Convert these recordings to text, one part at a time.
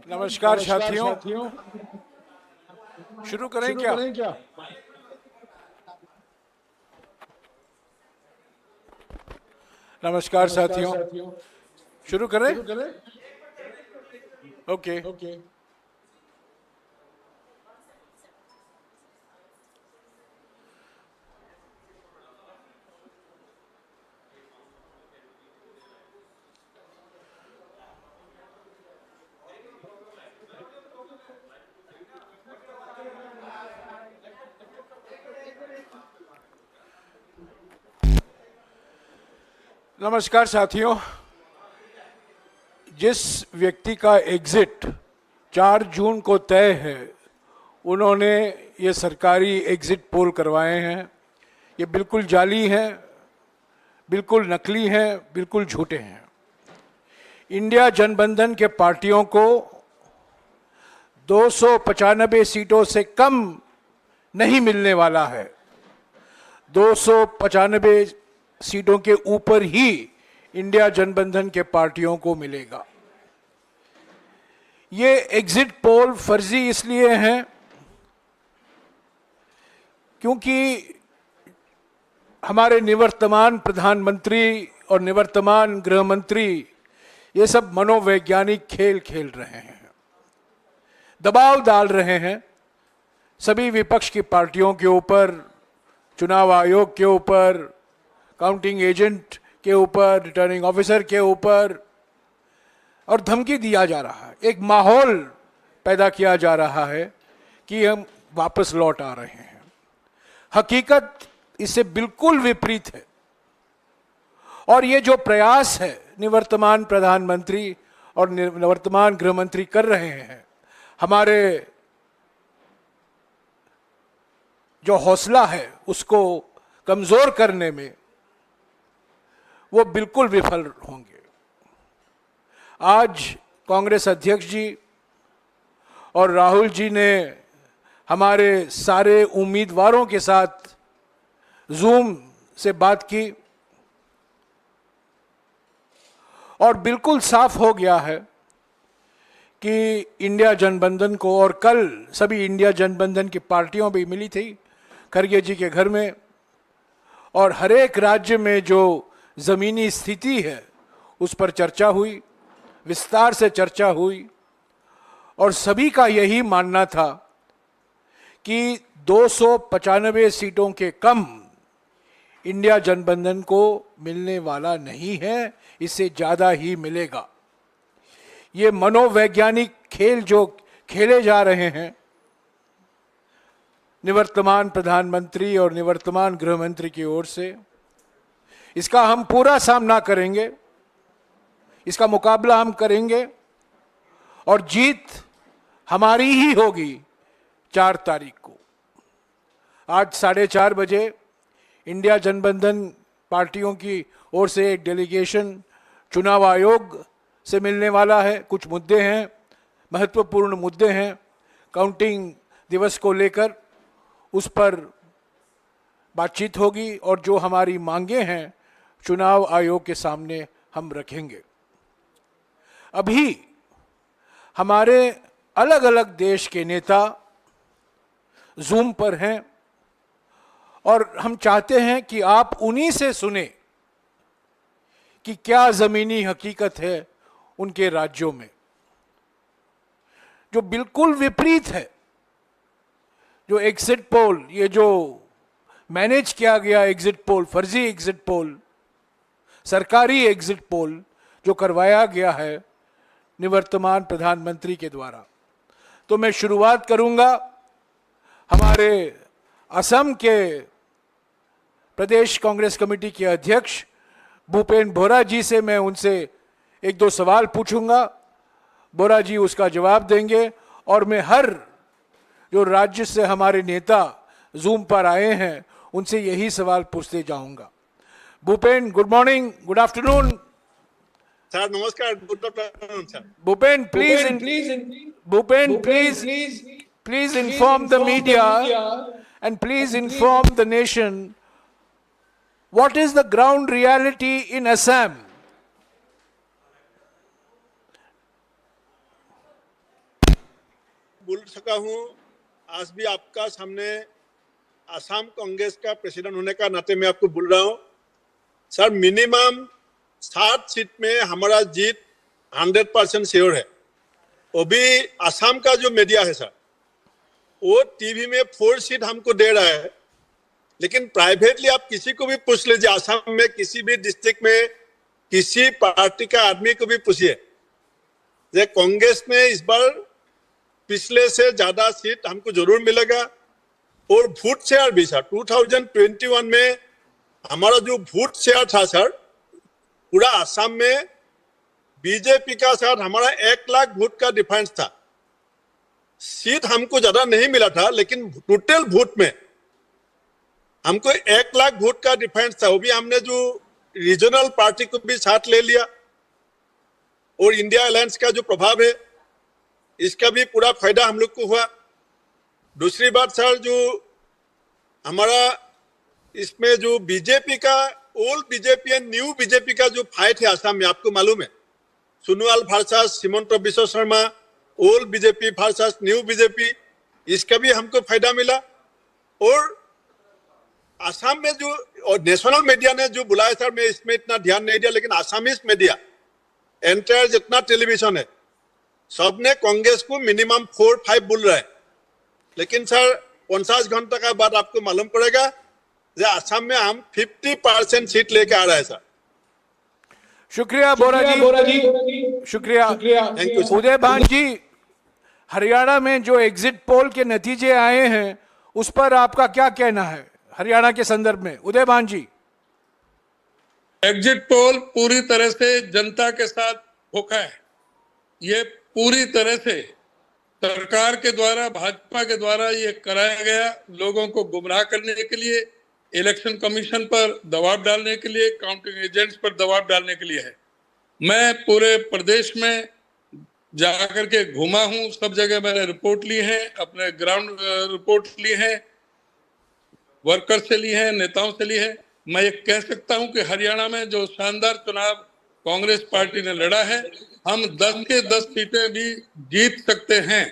नमस्कार साथियों, शुरू करें क्या? नमस्कार साथियों, शुरू करें? ओके। नमस्कार साथियों, जिस व्यक्ति का एग्जिट 4 जून को तय है, उन्होंने ये सरकारी एग्जिट पोल करवाए हैं। ये बिल्कुल जाली हैं, बिल्कुल नकली हैं, बिल्कुल झूठे हैं। इंडिया जनबंधन के पार्टियों को 295 सीटों से कम नहीं मिलने वाला है। 295 सीटों के ऊपर ही इंडिया जनबंधन के पार्टियों को मिलेगा। ये एग्जिट पोल फर्जी इसलिए हैं क्योंकि हमारे निवर्तमान प्रधानमंत्री और निवर्तमान गृह मंत्री ये सब मनोवैज्ञानिक खेल खेल रहे हैं, दबाव डाल रहे हैं सभी विपक्ष की पार्टियों के ऊपर, चुनाव आयोग के ऊपर, काउंटिंग एजेंट के ऊपर, रिटर्निंग ऑफिसर के ऊपर, और धमकी दिया जा रहा है। एक माहौल पैदा किया जा रहा है कि हम वापस लौट आ रहे हैं। हकीकत इससे बिल्कुल विपरीत है। और ये जो प्रयास है निवर्तमान प्रधानमंत्री और निवर्तमान गृह मंत्री कर रहे हैं, हमारे जो हौसला है उसको कमजोर करने में, वो बिल्कुल विफल होंगे। आज कांग्रेस अध्यक्ष जी और राहुल जी ने हमारे सारे उम्मीदवारों के साथ जूम से बात की और बिल्कुल साफ हो गया है कि इंडिया जनबंधन को, और कल सभी इंडिया जनबंधन की पार्टियों भी मिली थी खड़गे जी के घर में, और हर एक राज्य में जो जमीनी स्थिति है उस पर चर्चा हुई, विस्तार से चर्चा हुई, और सभी का यही मानना था कि 295 सीटों के कम इंडिया जनबंधन को मिलने वाला नहीं है, इससे ज्यादा ही मिलेगा। ये मनोवैज्ञानिक खेल जो खेले जा रहे हैं निवर्तमान प्रधानमंत्री और निवर्तमान गृह मंत्री की ओर से, इसका हम पूरा सामना करेंगे, इसका मुकाबला हम करेंगे और जीत हमारी ही होगी 4 तारीख को। आज 4:30 बजे इंडिया जनबंधन पार्टियों की ओर से एक डेलीगेशन चुनाव आयोग से मिलने वाला है। कुछ मुद्दे हैं, महत्वपूर्ण मुद्दे हैं काउंटिंग दिवस को लेकर, उस पर बातचीत होगी और जो हमारी मांगे हैं चुनाव आयोग के सामने हम रखेंगे। अभी हमारे अलग अलग देश के नेता जूम पर हैं और हम चाहते हैं कि आप उन्हीं से सुने कि क्या जमीनी हकीकत है उनके राज्यों में, जो बिल्कुल विपरीत है। जो एग्जिट पोल, ये जो मैनेज किया गया एग्जिट पोल, फर्जी एग्जिट पोल, सरकारी एग्जिट पोल जो करवाया गया है निवर्तमान प्रधानमंत्री के द्वारा। तो मैं शुरुआत करूंगा हमारे असम के प्रदेश कांग्रेस कमेटी के अध्यक्ष भूपेन बोहरा जी से। मैं उनसे 1-2 सवाल पूछूंगा, बोहरा जी उसका जवाब देंगे, और मैं हर जो राज्य से हमारे नेता जूम पर आए हैं उनसे यही सवाल पूछते जाऊंगा। Bhupen, good morning, good afternoon. Sir नमस्कार, good afternoon sir. Bhupen, please inform the media and please inform the nation what is the ground reality in Assam. बोल सका हूँ, आज भी आपका सामने आसाम कांग्रेस का प्रेसिडेंट होने का नाते मैं आपको बोल रहा हूँ सर, मिनिमम 7 सीट में हमारा जीत 100% श्योर है। वो भी आसाम का जो मीडिया है सर, वो टीवी में 4 सीट हमको दे रहा है, लेकिन प्राइवेटली आप किसी को भी पूछ लीजिए, आसाम में किसी भी डिस्ट्रिक्ट में किसी पार्टी का आदमी को भी पूछिए, कांग्रेस में इस बार पिछले से ज्यादा सीट हमको जरूर मिलेगा। और वोट शेयर भी सर 2021 में हमारा जो वोट शेयर था सर, पूरा आसाम में बीजेपी का साथ हमारा 1 लाख वोट का डिफरेंस था। सीट हमको ज्यादा नहीं मिला था, लेकिन टोटल वोट में हमको 1 लाख वोट का डिफरेंस था। वो भी हमने जो रीजनल पार्टी को भी साथ ले लिया, और इंडिया अलायंस का जो प्रभाव है इसका भी पूरा फायदा हम लोग को हुआ। दूसरी बात सर, जो हमारा इसमें जो बीजेपी का old BJP and new BJP का जो फाइट है आसाम में, आपको मालूम है, Sonowal versus Himanta Biswa Sharma, old BJP versus new BJP, इसका भी हमको फायदा मिला। और आसाम में जो और नेशनल मीडिया ने जो बुलाया सर, मैं इसमें इतना ध्यान नहीं दिया, लेकिन आसामीज मीडिया एंटायर जितना टेलीविजन है सबने कांग्रेस को मिनिमम 4-5 बोल रहा है, लेकिन सर 50 घंटा का बाद आपको मालूम पड़ेगा कि आसाम में हम 50% सीट लेके आ रहे हैं सर। शुक्रिया बोरा जी, शुक्रिया। Thank you sir. उदय भान जी, हरियाणा में जो एग्जिट पोल के नतीजे आए हैं उस पर आपका क्या कहना है हरियाणा के संदर्भ में? उदय भान जी। एग्जिट पोल पूरी तरह से जनता के साथ धोखा है। ये पूरी तरह से सरकार के द्वारा, भाजपा के द्वारा ये कराया गया, लोगों को गुमराह करने के लिए, इलेक्शन कमीशन पर दबाव डालने के लिए, काउंटिंग एजेंट्स पर दबाव डालने के लिए है। मैं पूरे प्रदेश में जाकर के घूमा हूं, सब जगह मैंने रिपोर्ट ली है, अपने ग्राउंड रिपोर्ट ली है, वर्कर से ली है, नेताओं से ली है। मैं ये कह सकता हूं कि हरियाणा में जो शानदार चुनाव कांग्रेस पार्टी ने लड़ा है, हम 10 के 10 सीटें भी जीत सकते हैं,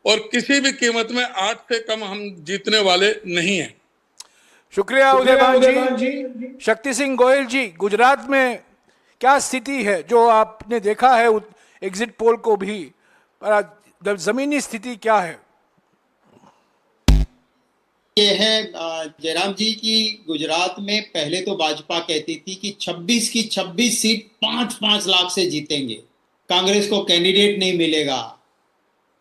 और किसी भी कीमत में 8 से कम हम जीतने वाले नहीं हैं। शुक्रिया उदय भान जी। शक्ति सिंह गोयल जी, गुजरात में क्या स्थिति है जो आपने देखा है एग्जिट पोल को भी, जमीनी स्थिति क्या है? ये है जयराम जी की गुजरात में पहले तो भाजपा कहती थी कि 26 की 26 सीट 5-5 लाख से जीतेंगे, कांग्रेस को कैंडिडेट नहीं मिलेगा,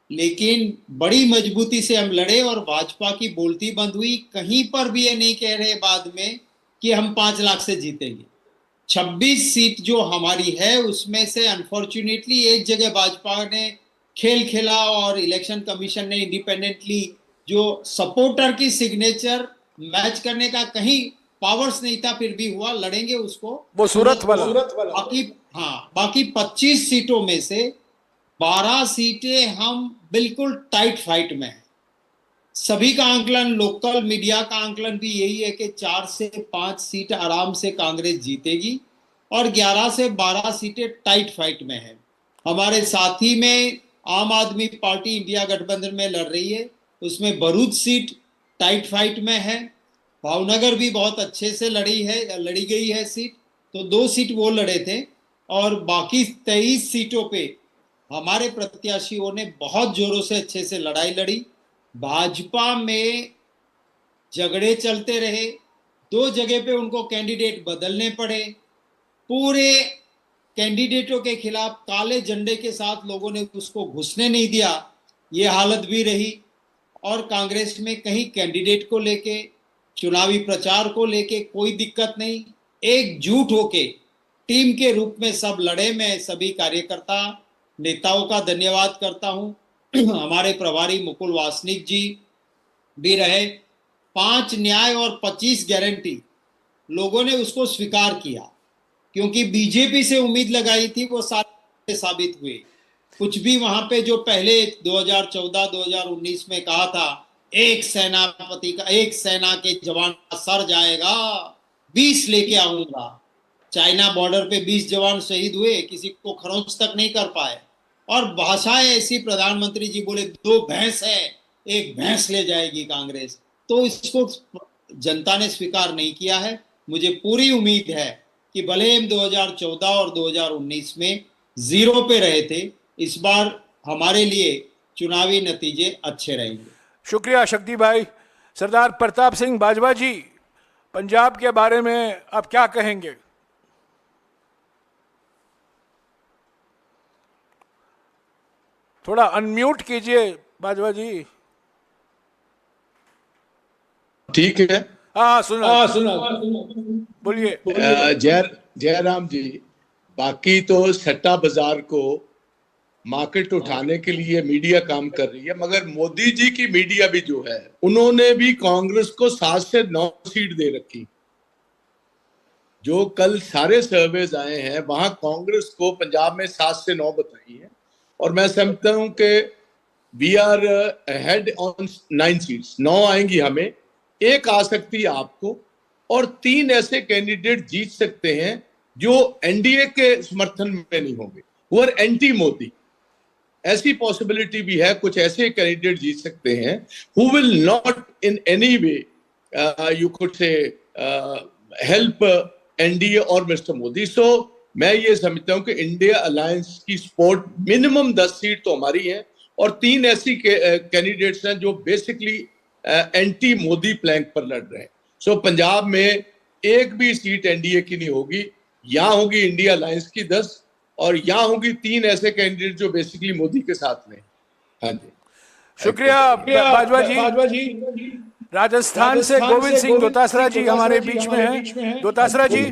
लेकिन बड़ी मजबूती से हम लड़े और भाजपा की बोलती बंद हुई। कहीं पर भी ये नहीं कह रहे बाद में कि हम 5 लाख से जीतेंगे। 26 सीट जो हमारी है उसमें से अनफॉर्चुनेटली एक जगह भाजपा ने खेल खेला और इलेक्शन कमीशन ने इंडिपेंडेंटली जो सपोर्टर की सिग्नेचर मैच करने का कहीं पावर्स नहीं था, फिर भी हुआ, लड़ेंगे उसको। वो सूरत वाला। बाकी 25 सीटों में से 12 सीटें हम बिल्कुल टाइट फाइट में हैं। सभी का आंकलन, लोकल मीडिया का आंकलन भी यही है कि 4 से 5 सीट आराम से कांग्रेस जीतेगी और 11 से 12 सीटें टाइट फाइट में हैं। हमारे साथी में आम आदमी पार्टी इंडिया गठबंधन में लड़ रही है, उसमें भरूच सीट टाइट फाइट में है, भावनगर भी बहुत अच्छे से लड़ी गई है सीट, तो 2 सीट वो लड़े थे, और बाकी 23 सीटों पे हमारे प्रत्याशियों ने बहुत जोरों से अच्छे से लड़ाई लड़ी। भाजपा में झगड़े चलते रहे, 2 जगह पे उनको कैंडिडेट बदलने पड़े, पूरे कैंडिडेटों के खिलाफ काले झंडे के साथ लोगों ने उसको घुसने नहीं दिया, ये हालत भी रही। और कांग्रेस में कहीं कैंडिडेट को लेके, चुनावी प्रचार को लेके कोई दिक्कत नहीं, एकजुट होके टीम के रूप में सब लड़े। मैं सभी कार्यकर्ता नेताओं का धन्यवाद करता हूं। हमारे प्रभारी मुकुल वासनिक जी भी रहे। 5 न्याय और 25 गारंटी लोगों ने उसको स्वीकार किया, क्योंकि बीजेपी से उम्मीद लगाई थी वो सारे साबित हुए। कुछ भी वहां पे जो पहले 2014-2019 में कहा था, एक सेना के जवान का सर जाएगा, 20 लेके आऊंगा। चाइना बॉर्डर पे 20 जवान शहीद हुए, किसी को खरोंच तक नहीं कर पाए। और भाषाएं ऐसी, प्रधानमंत्री जी बोले 2 भैंस है, 1 भैंस ले जाएगी कांग्रेस। तो इसको जनता ने स्वीकार नहीं किया है। मुझे पूरी उम्मीद है कि भले हम 2014 और 2019 में 0 पे रहे थे, इस बार हमारे लिए चुनावी नतीजे अच्छे रहेंगे। शुक्रिया शक्ति भाई। सरदार प्रताप सिंह बाजवा जी, पंजाब के बारे में आप क्या कहेंगे? थोड़ा अनम्यूट कीजिए बाजवा जी। ठीक है। हाँ सुना बोलिए। जयराम जी, बाकी तो सट्टा बाजार को मार्केट उठाने के लिए मीडिया काम कर रही है, मगर मोदी जी की मीडिया भी जो है, उन्होंने भी कांग्रेस को 7 से 9 सीट दे रखी। जो कल सारे सर्वेज आए हैं वहां कांग्रेस को पंजाब में 7 से 9 बताई है, और मैं समझता हूं कि we are head on 9 seats. 9 आएंगी हमें, 1 आ सकती है आपको, और 3 ऐसे कैंडिडेट जीत सकते हैं जो एनडीए के समर्थन में नहीं होंगे, वो आर एंटी मोदी। ऐसी पॉसिबिलिटी भी है, कुछ ऐसे कैंडिडेट जीत सकते हैं who will not in any way you could say help NDA और मिस्टर मोदी। सो मैं ये समझता हूं कि इंडिया अलायंस की सपोर्ट मिनिमम 10 सीट तो हमारी है, और 3 ऐसी कैंडिडेट्स हैं जो बेसिकली एंटी मोदी प्लैंक पर लड़ रहे हैं। सो पंजाब में 1 भी सीट एनडीए की नहीं होगी, यहाँ होगी इंडिया अलायंस की 10, और यहाँ होगी 3 ऐसे कैंडिडेट जो बेसिकली मोदी के साथ में। हाँ जी, शुक्रिया बाजवा जी। राजस्थान से गोविंद सिंह दोतासरा जी हमारे बीच में हैं। दोतासरा जी,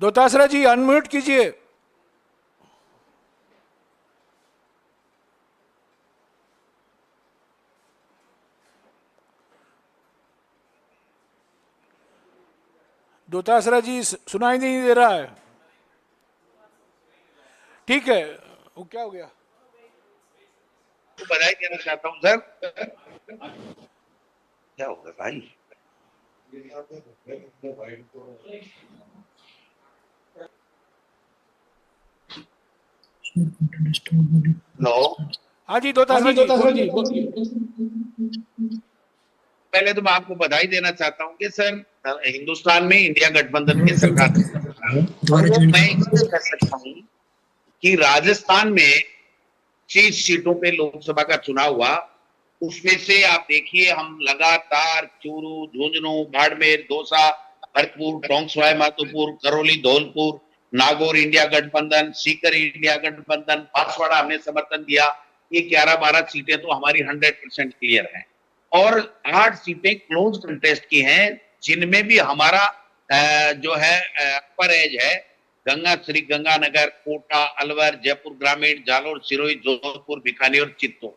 दोतासरा जी अनम्यूट कीजिए। दोतासरा जी सुनाई नहीं दे रहा है। ठीक है, वो क्या हो गया? बधाई देना चाहता हूं सर। क्या होगा भाई? नो, हाँ जी दोतासरा जी। पहले तो मैं आपको बधाई देना चाहता हूं कि सर हिंदुस्तान में इंडिया गठबंधन की सरकार और मैं इसलिए कह सकता हूं कि राजस्थान में 30 सीटों पे लोकसभा का चुनाव हुआ, उसमें से आप देखिए हम लगातार चूरू, झुंझुनू, बाड़मेर, दौसा, भरतपुर, टोंक सवाई माधोपुर, करौली, धौलपुर, नागौर इंडिया गठबंधन, सीकर इंडिया गठबंधन, बांसवाड़ा हमने समर्थन दिया। ये 11-12 सीटें तो हमारी 100% क्लियर हैं, और 8 सीटें क्लोज कंटेस्ट की हैं, जिनमें भी हमारा जो है अपर एज है गंगा, श्री गंगानगर, कोटा, अलवर, जयपुर ग्रामीण, जालोर, सिरोही, जोधपुर, बीकानेर, चित्तौड़।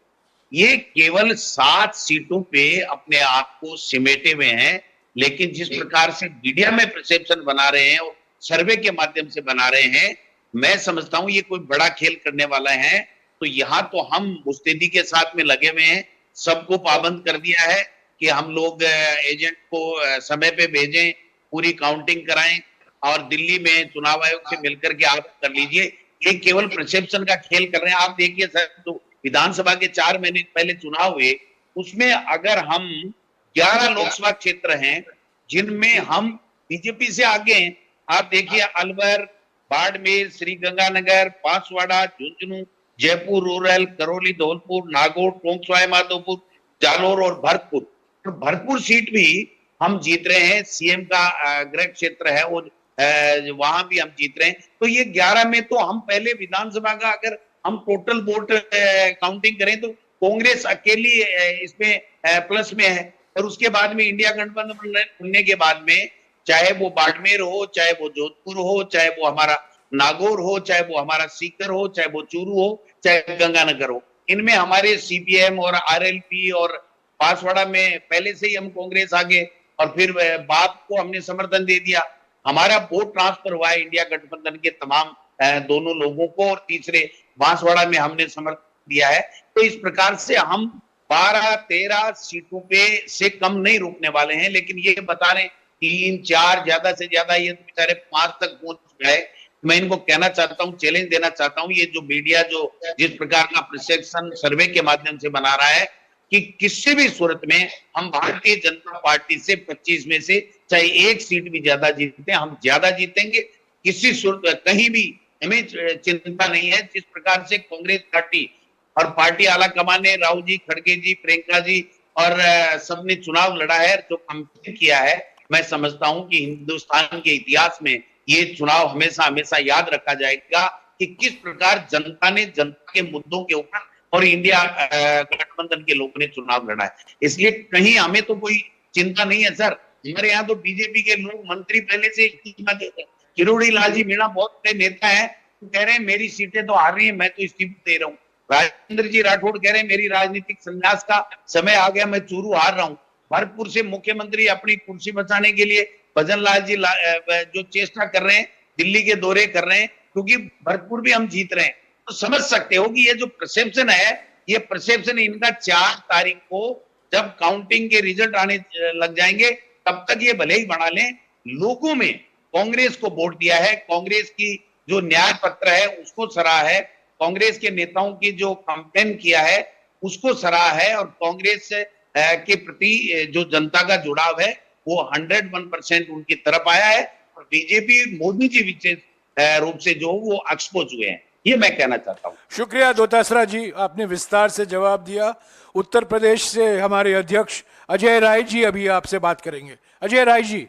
ये केवल 7 सीटों पे अपने आप को सिमेटे हुए हैं, लेकिन जिस प्रकार से मीडिया में परसेप्शन बना रहे हैं और सर्वे के माध्यम से बना रहे हैं, मैं समझता हूं ये कोई बड़ा खेल करने वाला है। तो यहाँ तो हम मुस्तैदी के साथ में लगे हुए हैं, सबको पाबंद कर दिया है कि हम लोग एजेंट को समय पे भेजें, पूरी काउंटिंग कराएं, और दिल्ली में चुनाव आयोग से मिलकर के आप कर लीजिए। ये केवल परसेप्शन का खेल कर रहे हैं। आप देखिए सर, तो विधानसभा के 4 महीने पहले चुनाव हुए, उसमें अगर हम 11 लोकसभा क्षेत्र हैं जिनमें हम बीजेपी से आगे हैं, आप देखिए अलवर, बाड़मेर, श्री गंगानगर, बांसवाड़ा, झुंझुनू, जयपुर रूरल, करौली, धौलपुर, नागौर, टोंक सवाई माधोपुर, जालोर और भरतपुर। तो भरतपुर सीट भी हम जीत रहे हैं, सीएम का गृह क्षेत्र है, और वहां भी हम जीत रहे हैं। तो ये 11 में तो हम पहले विधानसभा का अगर हम टोटल वोट काउंटिंग करें तो कांग्रेस अकेली इसमें प्लस में है, और उसके बाद में इंडिया गठबंधन बनने के बाद में चाहे वो बाड़मेर हो, चाहे वो जोधपुर हो, चाहे वो हमारा नागौर हो, चाहे वो हमारा सीकर हो, चाहे वो चूरू हो, चाहे गंगानगर हो, इनमें हमारे सीपीएम और आरएलपी और बांसवाड़ा में पहले से ही हम कांग्रेस आगे, और फिर बाप को हमने समर्थन दे दिया। हमारा वोट ट्रांसफर हुआ है इंडिया गठबंधन के तमाम दोनों लोगों को, और तीसरे बांसवाड़ा में हमने समर्थन दिया है। तो इस प्रकार से हम 12-13 सीटों पे से कम नहीं रुकने वाले हैं, लेकिन ये बता रहे 3, 4 ज्यादा से ज्यादा ये तो बेचारे 5 तक पहुंच गए। मैं इनको कहना चाहता हूँ, चैलेंज देना चाहता हूँ, ये जो मीडिया जो जिस प्रकार का परसेप्शन सर्वे के माध्यम से बना रहा है कि किसी भी सूरत में हम भारतीय जनता पार्टी से 25 में से चाहे एक सीट भी ज्यादा जीते, हम ज्यादा जीतेंगे। किसी सूरत कहीं भी हमें चिंता नहीं है। जिस प्रकार से कांग्रेस पार्टी और पार्टी आला कमान ने राहुल जी, खड़गे जी, प्रियंका जी और सबने चुनाव लड़ा है, जो कंपेन किया है, मैं समझता हूं कि हिंदुस्तान के इतिहास में ये चुनाव हमेशा हमेशा याद रखा जाएगा कि किस प्रकार जनता ने जनता के मुद्दों के ऊपर और इंडिया गठबंधन के लोगों ने चुनाव लड़ा है। इसलिए कहीं हमें तो कोई चिंता नहीं है सर। हमारे यहाँ तो बीजेपी के लोग मंत्री पहले से इस्तीफा देते हैं। किरोड़ी लाल जी मीणा बहुत बड़े नेता है, कह रहे हैं मेरी सीटें तो हार रही है, मैं तो इस्तीफा दे रहा हूँ। राजेंद्र जी राठौड़ कह रहे हैं मेरी राजनीतिक संन्यास का समय आ गया, मैं चूरू हार रहा हूँ। भरतपुर से मुख्यमंत्री अपनी कुर्सी बचाने के लिए भजन लाल जी जो चेष्टा कर रहे हैं, दिल्ली के दौरे कर रहे हैं, क्योंकि भरतपुर भी हम जीत रहे हैं। तो समझ सकते हो कि ये जो परसेप्शन है, ये परसेप्शन इनका 4 तारीख को जब काउंटिंग के रिजल्ट आने लग जाएंगे, तब तक ये भले ही बढ़ा लें। लोगों में कांग्रेस को वोट दिया है, कांग्रेस की जो न्याय पत्र है उसको सराहा है, कांग्रेस के नेताओं की जो कैंपेन किया है उसको सराहा है, और कांग्रेस के प्रति जो जनता का जुड़ाव है वो 101% उनकी तरफ आया है। और बीजेपी मोदी जी विशेष रूप से जो वो एक्सपोज हुए हैं, ये मैं कहना चाहता हूँ। शुक्रिया दोतासरा जी, आपने विस्तार से जवाब दिया। उत्तर प्रदेश से हमारे अध्यक्ष अजय राय जी अभी आपसे बात करेंगे। अजय राय जी।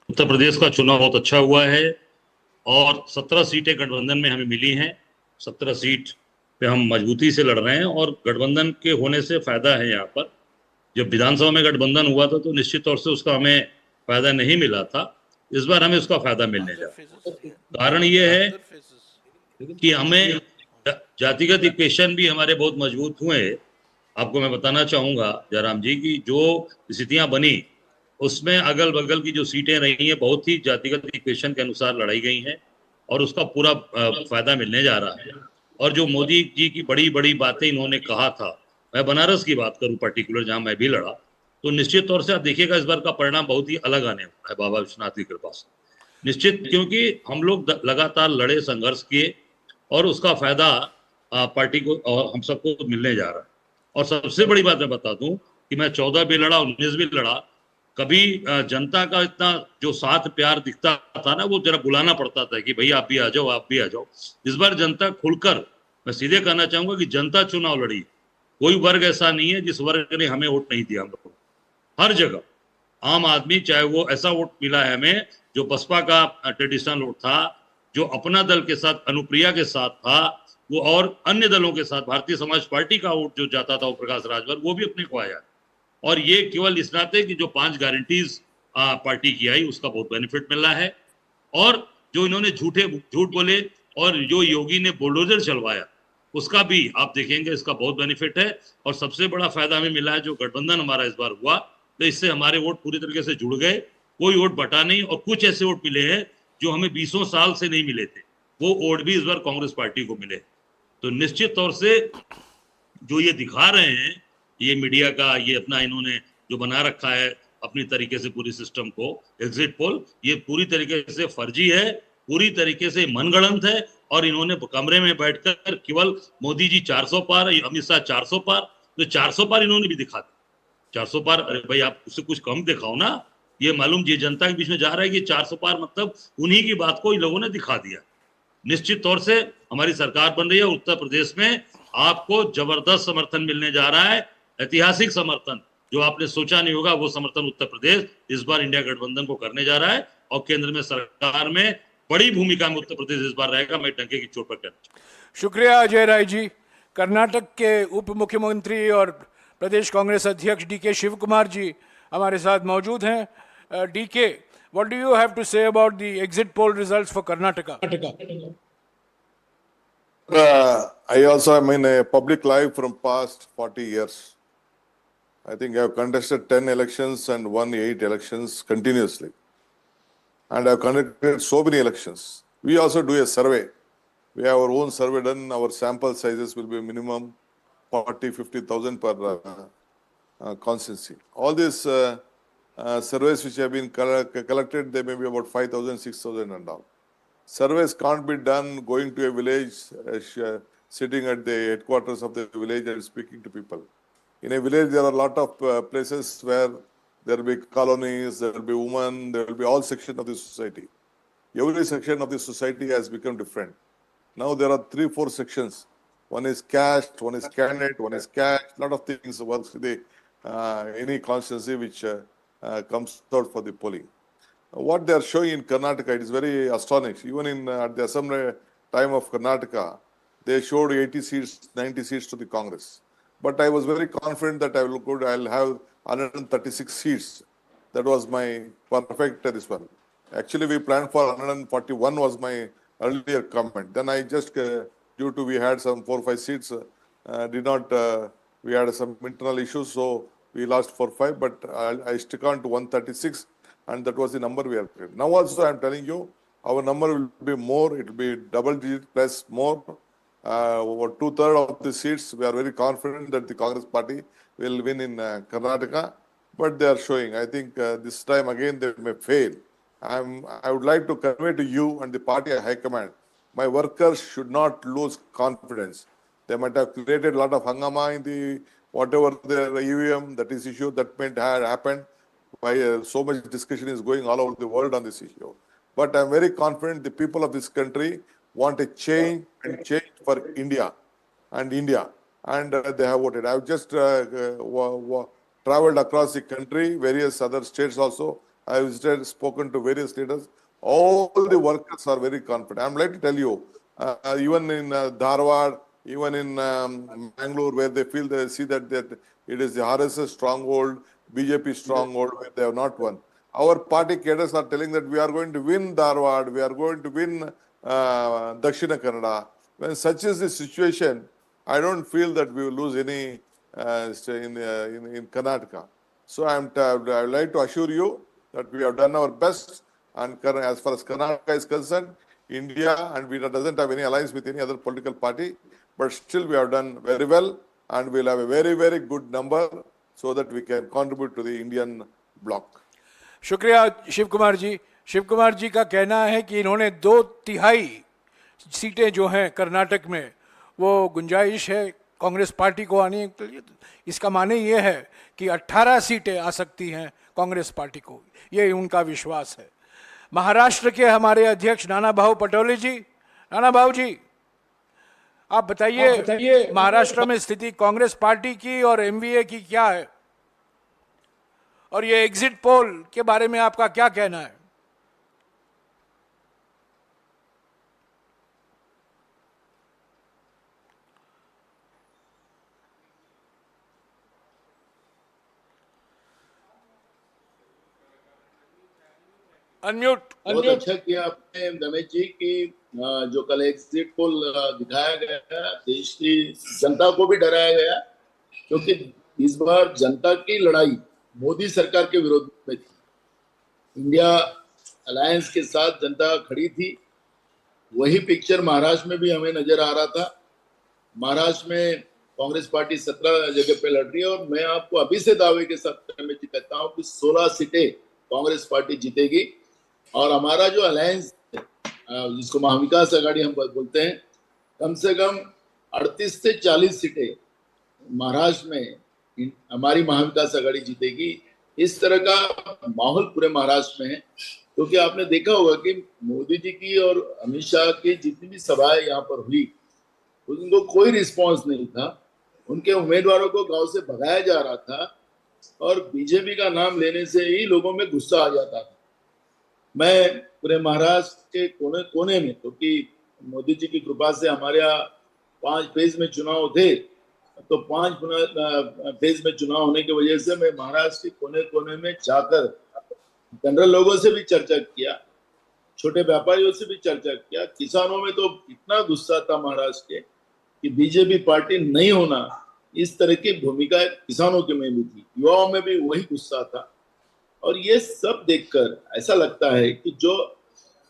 उत्तर प्रदेश का चुनाव बहुत अच्छा हुआ है और 17 सीटें गठबंधन में हमें मिली हैं। 17 सीट पे हम मजबूती से लड़ रहे हैं और गठबंधन के होने से फायदा है। यहाँ पर जब विधानसभा में गठबंधन हुआ था तो निश्चित तौर से उसका हमें फायदा नहीं मिला था। इस बार हमें उसका फायदा मिलने जा रहा है। कारण ये है कि हमें जातिगत इक्वेशन भी हमारे बहुत मजबूत हुए। आपको मैं बताना चाहूंगा जयराम जी की जो स्थितियां बनी उसमें अगल बगल की जो सीटें रही हैं बहुत ही जातिगत इक्वेशन के अनुसार लड़ाई गई हैं और उसका पूरा फायदा मिलने जा रहा है। और जो मोदी जी की बड़ी बड़ी बातें इन्होंने कहा था, मैं बनारस की बात करूं पर्टिकुलर जहां मैं भी लड़ा, तो निश्चित तौर से आप देखिएगा इस बार का परिणाम बहुत ही अलग आने वाला है बाबा विश्वनाथ की कृपा से। निश्चित, क्योंकि हम लोग लगातार लड़े, संघर्ष किए और उसका फायदा पार्टी को और हम सबको मिलने जा रहा है। और सबसे बड़ी बात मैं बता दूं कि मैं 14 भी लड़ा, 19 भी लड़ा, कभी जनता का इतना जो साथ प्यार दिखता था ना, वो जरा बुलाना पड़ता था कि भाई आप भी आ जाओ, आप भी आ जाओ। इस बार जनता खुलकर, मैं सीधे कहना चाहूंगा कि जनता चुनाव लड़ी। कोई वर्ग ऐसा नहीं है जिस वर्ग ने हमें वोट नहीं दिया। हम लोग हर जगह आम आदमी, चाहे वो ऐसा वोट मिला है हमें जो बसपा का ट्रेडिशनल वोट था, जो अपना दल के साथ अनुप्रिया के साथ था, वो और अन्य दलों के साथ भारतीय समाज पार्टी का वोट जो जाता था वो प्रकाश राजभर, वो भी अपने को आया। और ये केवल इस नाते कि जो 5 गारंटीज पार्टी की आई उसका बहुत बेनिफिट मिल रहा है। और जो इन्होंने झूठ बोले और जो योगी ने बुलडोजर चलवाया उसका भी आप देखेंगे, इसका बहुत बेनिफिट है। और सबसे बड़ा फायदा हमें मिला है जो गठबंधन हमारा इस बार हुआ, तो इससे हमारे वोट पूरी तरीके से जुड़ गए, कोई वोट बटा नहीं। और कुछ ऐसे वोट मिले हैं जो हमें 20 साल से नहीं मिले थे, वो वोट भी इस बार कांग्रेस पार्टी को मिले। तो निश्चित तौर से जो ये दिखा रहे हैं, ये मीडिया का ये अपना इन्होंने जो बना रखा है अपनी तरीके से पूरी सिस्टम को, एग्जिट पोल, ये पूरी तरीके से फर्जी है, पूरी तरीके से मनगढ़ंत है। और इन्होंने कमरे में बैठकर केवल मोदी जी 400 पार, अमित शाह 400 पार, तो 400 पार इन्होंने भी दिखा दिया। 400 पार, अरे भाई आप उससे कुछ कम दिखाओ ना। ये मालूम ये जनता के बीच में जा रहा है कि 400 पार मतलब उन्हीं की बात को इन लोगों ने दिखा दिया। निश्चित तौर से हमारी सरकार बन रही है, उत्तर प्रदेश में आपको जबरदस्त समर्थन मिलने जा रहा है, ऐतिहासिक समर्थन, जो आपने सोचा नहीं होगा वो समर्थन उत्तर प्रदेश इस बार इंडिया गठबंधन को करने जा रहा है। और केंद्र में सरकार में बड़ी भूमिका में उत्तर प्रदेश इस बार रहेगा, मैं डंके की चोट पर कहना। शुक्रिया अजय राय जी। कर्नाटक के उप मुख्यमंत्री और प्रदेश कांग्रेस अध्यक्ष डीके शिव कुमार जी हमारे साथ मौजूद हैं। DK, what do you have to say about the exit poll results for Karnataka? I also am in a public life from past 40 years. I think I have contested 10 elections and won 8 elections continuously. And I have conducted so many elections. We also do a survey. We have our own survey done. Our sample sizes will be minimum 40-50,000 per constituency. All these surveys which have been collected, they may be about 5,000, 6,000 and all. Surveys can't be done going to a village, sitting at the headquarters of the village and speaking to people. In a village, there are a lot of places where there will be colonies, there will be women, there will be all sections of the society. Every section of the society has become different. Now there are 3-4 sections. One is caste, one is candidate, one is caste. A lot of things works with the any constituency which comes out for the polling. What they are showing in Karnataka, it is very astonishing. Even in at the assembly time of Karnataka, they showed 80 seats, 90 seats to the Congress. But I was very confident that I'll have 136 seats. That was my perfect this one. Actually, we planned for 141 was my earlier comment. Then I just, due to we had some 4 or 5 seats, we had some internal issues, so we lost 4 or 5, but I stick on to 136, and that was the number we are getting. Now also I am telling you, our number will be more, it will be double digit plus more. Over 2/3 of the seats, we are very confident that the Congress party will win in Karnataka, but they are showing, I think this time again they may fail. I would like to convey to you and the party high command, my workers should not lose confidence. They might have created a lot of hangama in the whatever the EVM that is issue that might have happened. Why so much discussion is going all over the world on this issue. But I'm very confident the people of this country want a change and change for India, and they have voted. I've just traveled across the country, various other states also. I have visited, spoken to various leaders. All the workers are very confident. I'm like to tell you, even in Dharwad, even in Bangalore, where they feel they see that it is the RSS stronghold, BJP stronghold, where they have not won. Our party cadres are telling that we are going to win Dharwad, we are going to win Dakshina Kannada. When such is the situation, I don't feel that we will lose any in Karnataka. So I would like to assure you that we have done our best, and as far as Karnataka is concerned, India and we doesn't have any alliance with any other political party, but still we have done very well, and we'll have a very, very good number so that we can contribute to the Indian bloc. शुक्रिया शिव कुमार जी। शिव कुमार जी का कहना है कि इन्होंने 2/3 सीटें जो हैं कर्नाटक में वो गुंजाइश है कांग्रेस पार्टी को आने के लिए। इसका माने ये है कि 18 सीटें आ सकती हैं कांग्रेस पार्टी को, ये उनका विश्वास है। महाराष्ट्र के हमारे अध्यक्ष नाना भाऊ पटोले जी, नाना भाऊ जी आप बताइए महाराष्ट्र में स्थिति कांग्रेस पार्टी की और एमवीए की क्या है, और ये एग्जिट पोल के बारे में आपका क्या कहना है? अनम्यूट। बहुत अच्छा किया आपने रमेश जी की जो कल एग्जिट पोल दिखाया गया, देश की जनता को भी डराया गया, क्योंकि इस बार जनता की लड़ाई मोदी सरकार के विरोध में थी। इंडिया अलायंस के साथ जनता खड़ी थी। वही पिक्चर महाराष्ट्र में भी हमें नजर आ रहा था। महाराष्ट्र में कांग्रेस पार्टी 17 जगह पे लड़ रही है, और मैं आपको अभी से दावे के साथ कहता हूं कि 16 सीटें कांग्रेस पार्टी जीतेगी। और हमारा जो अलायंस जिसको महाविकास आघाड़ी हम बोलते हैं, कम से कम 38 से 40 सीटें महाराष्ट्र में हमारी महाविकास आघाड़ी जीतेगी। इस तरह का माहौल पूरे महाराष्ट्र में है, क्योंकि आपने देखा होगा कि मोदी जी की और अमित शाह की जितनी भी सभाएं यहाँ पर हुई, उनको कोई रिस्पांस नहीं था। उनके उम्मीदवारों को गांव से भगाया जा रहा था, और बीजेपी का नाम लेने से ही लोगों में गुस्सा आ जाता था। मैं पूरे महाराष्ट्र के कोने कोने में, क्योंकि मोदी जी की कृपा से हमारे यहाँ 5 फेज में चुनाव थे, तो 5 फेज में चुनाव होने की वजह से मैं महाराष्ट्र के कोने कोने में जाकर जनरल लोगों से भी चर्चा किया, छोटे व्यापारियों से भी चर्चा किया। किसानों में तो इतना गुस्सा था महाराष्ट्र के कि बीजेपी पार्टी नहीं होना, इस तरह की भूमिका किसानों के में भी थी, युवाओं में भी वही गुस्सा था। और ये सब देखकर ऐसा लगता है कि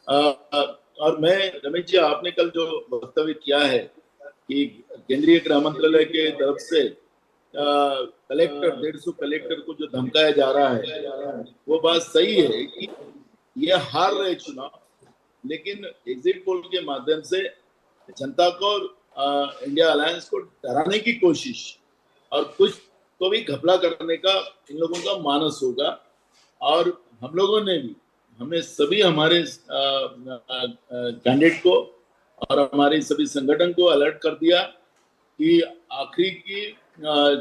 और मैं रमेश जी, आपने कल जो वक्तव्य किया है कि केंद्रीय गृह मंत्रालय के तरफ से कलेक्टर 150 कलेक्टर को जो धमकाया जा रहा है वो बात सही है कि ये हार रहे चुनाव, लेकिन एग्जिट पोल के माध्यम से जनता को और इंडिया अलायंस को डराने की कोशिश और कुछ तो भी घपला करने का इन लोगों का मानस होगा। और हम लोगों ने भी, हमें सभी हमारे कैंडिडेट को और हमारे सभी संगठन को अलर्ट कर दिया कि आखिरी की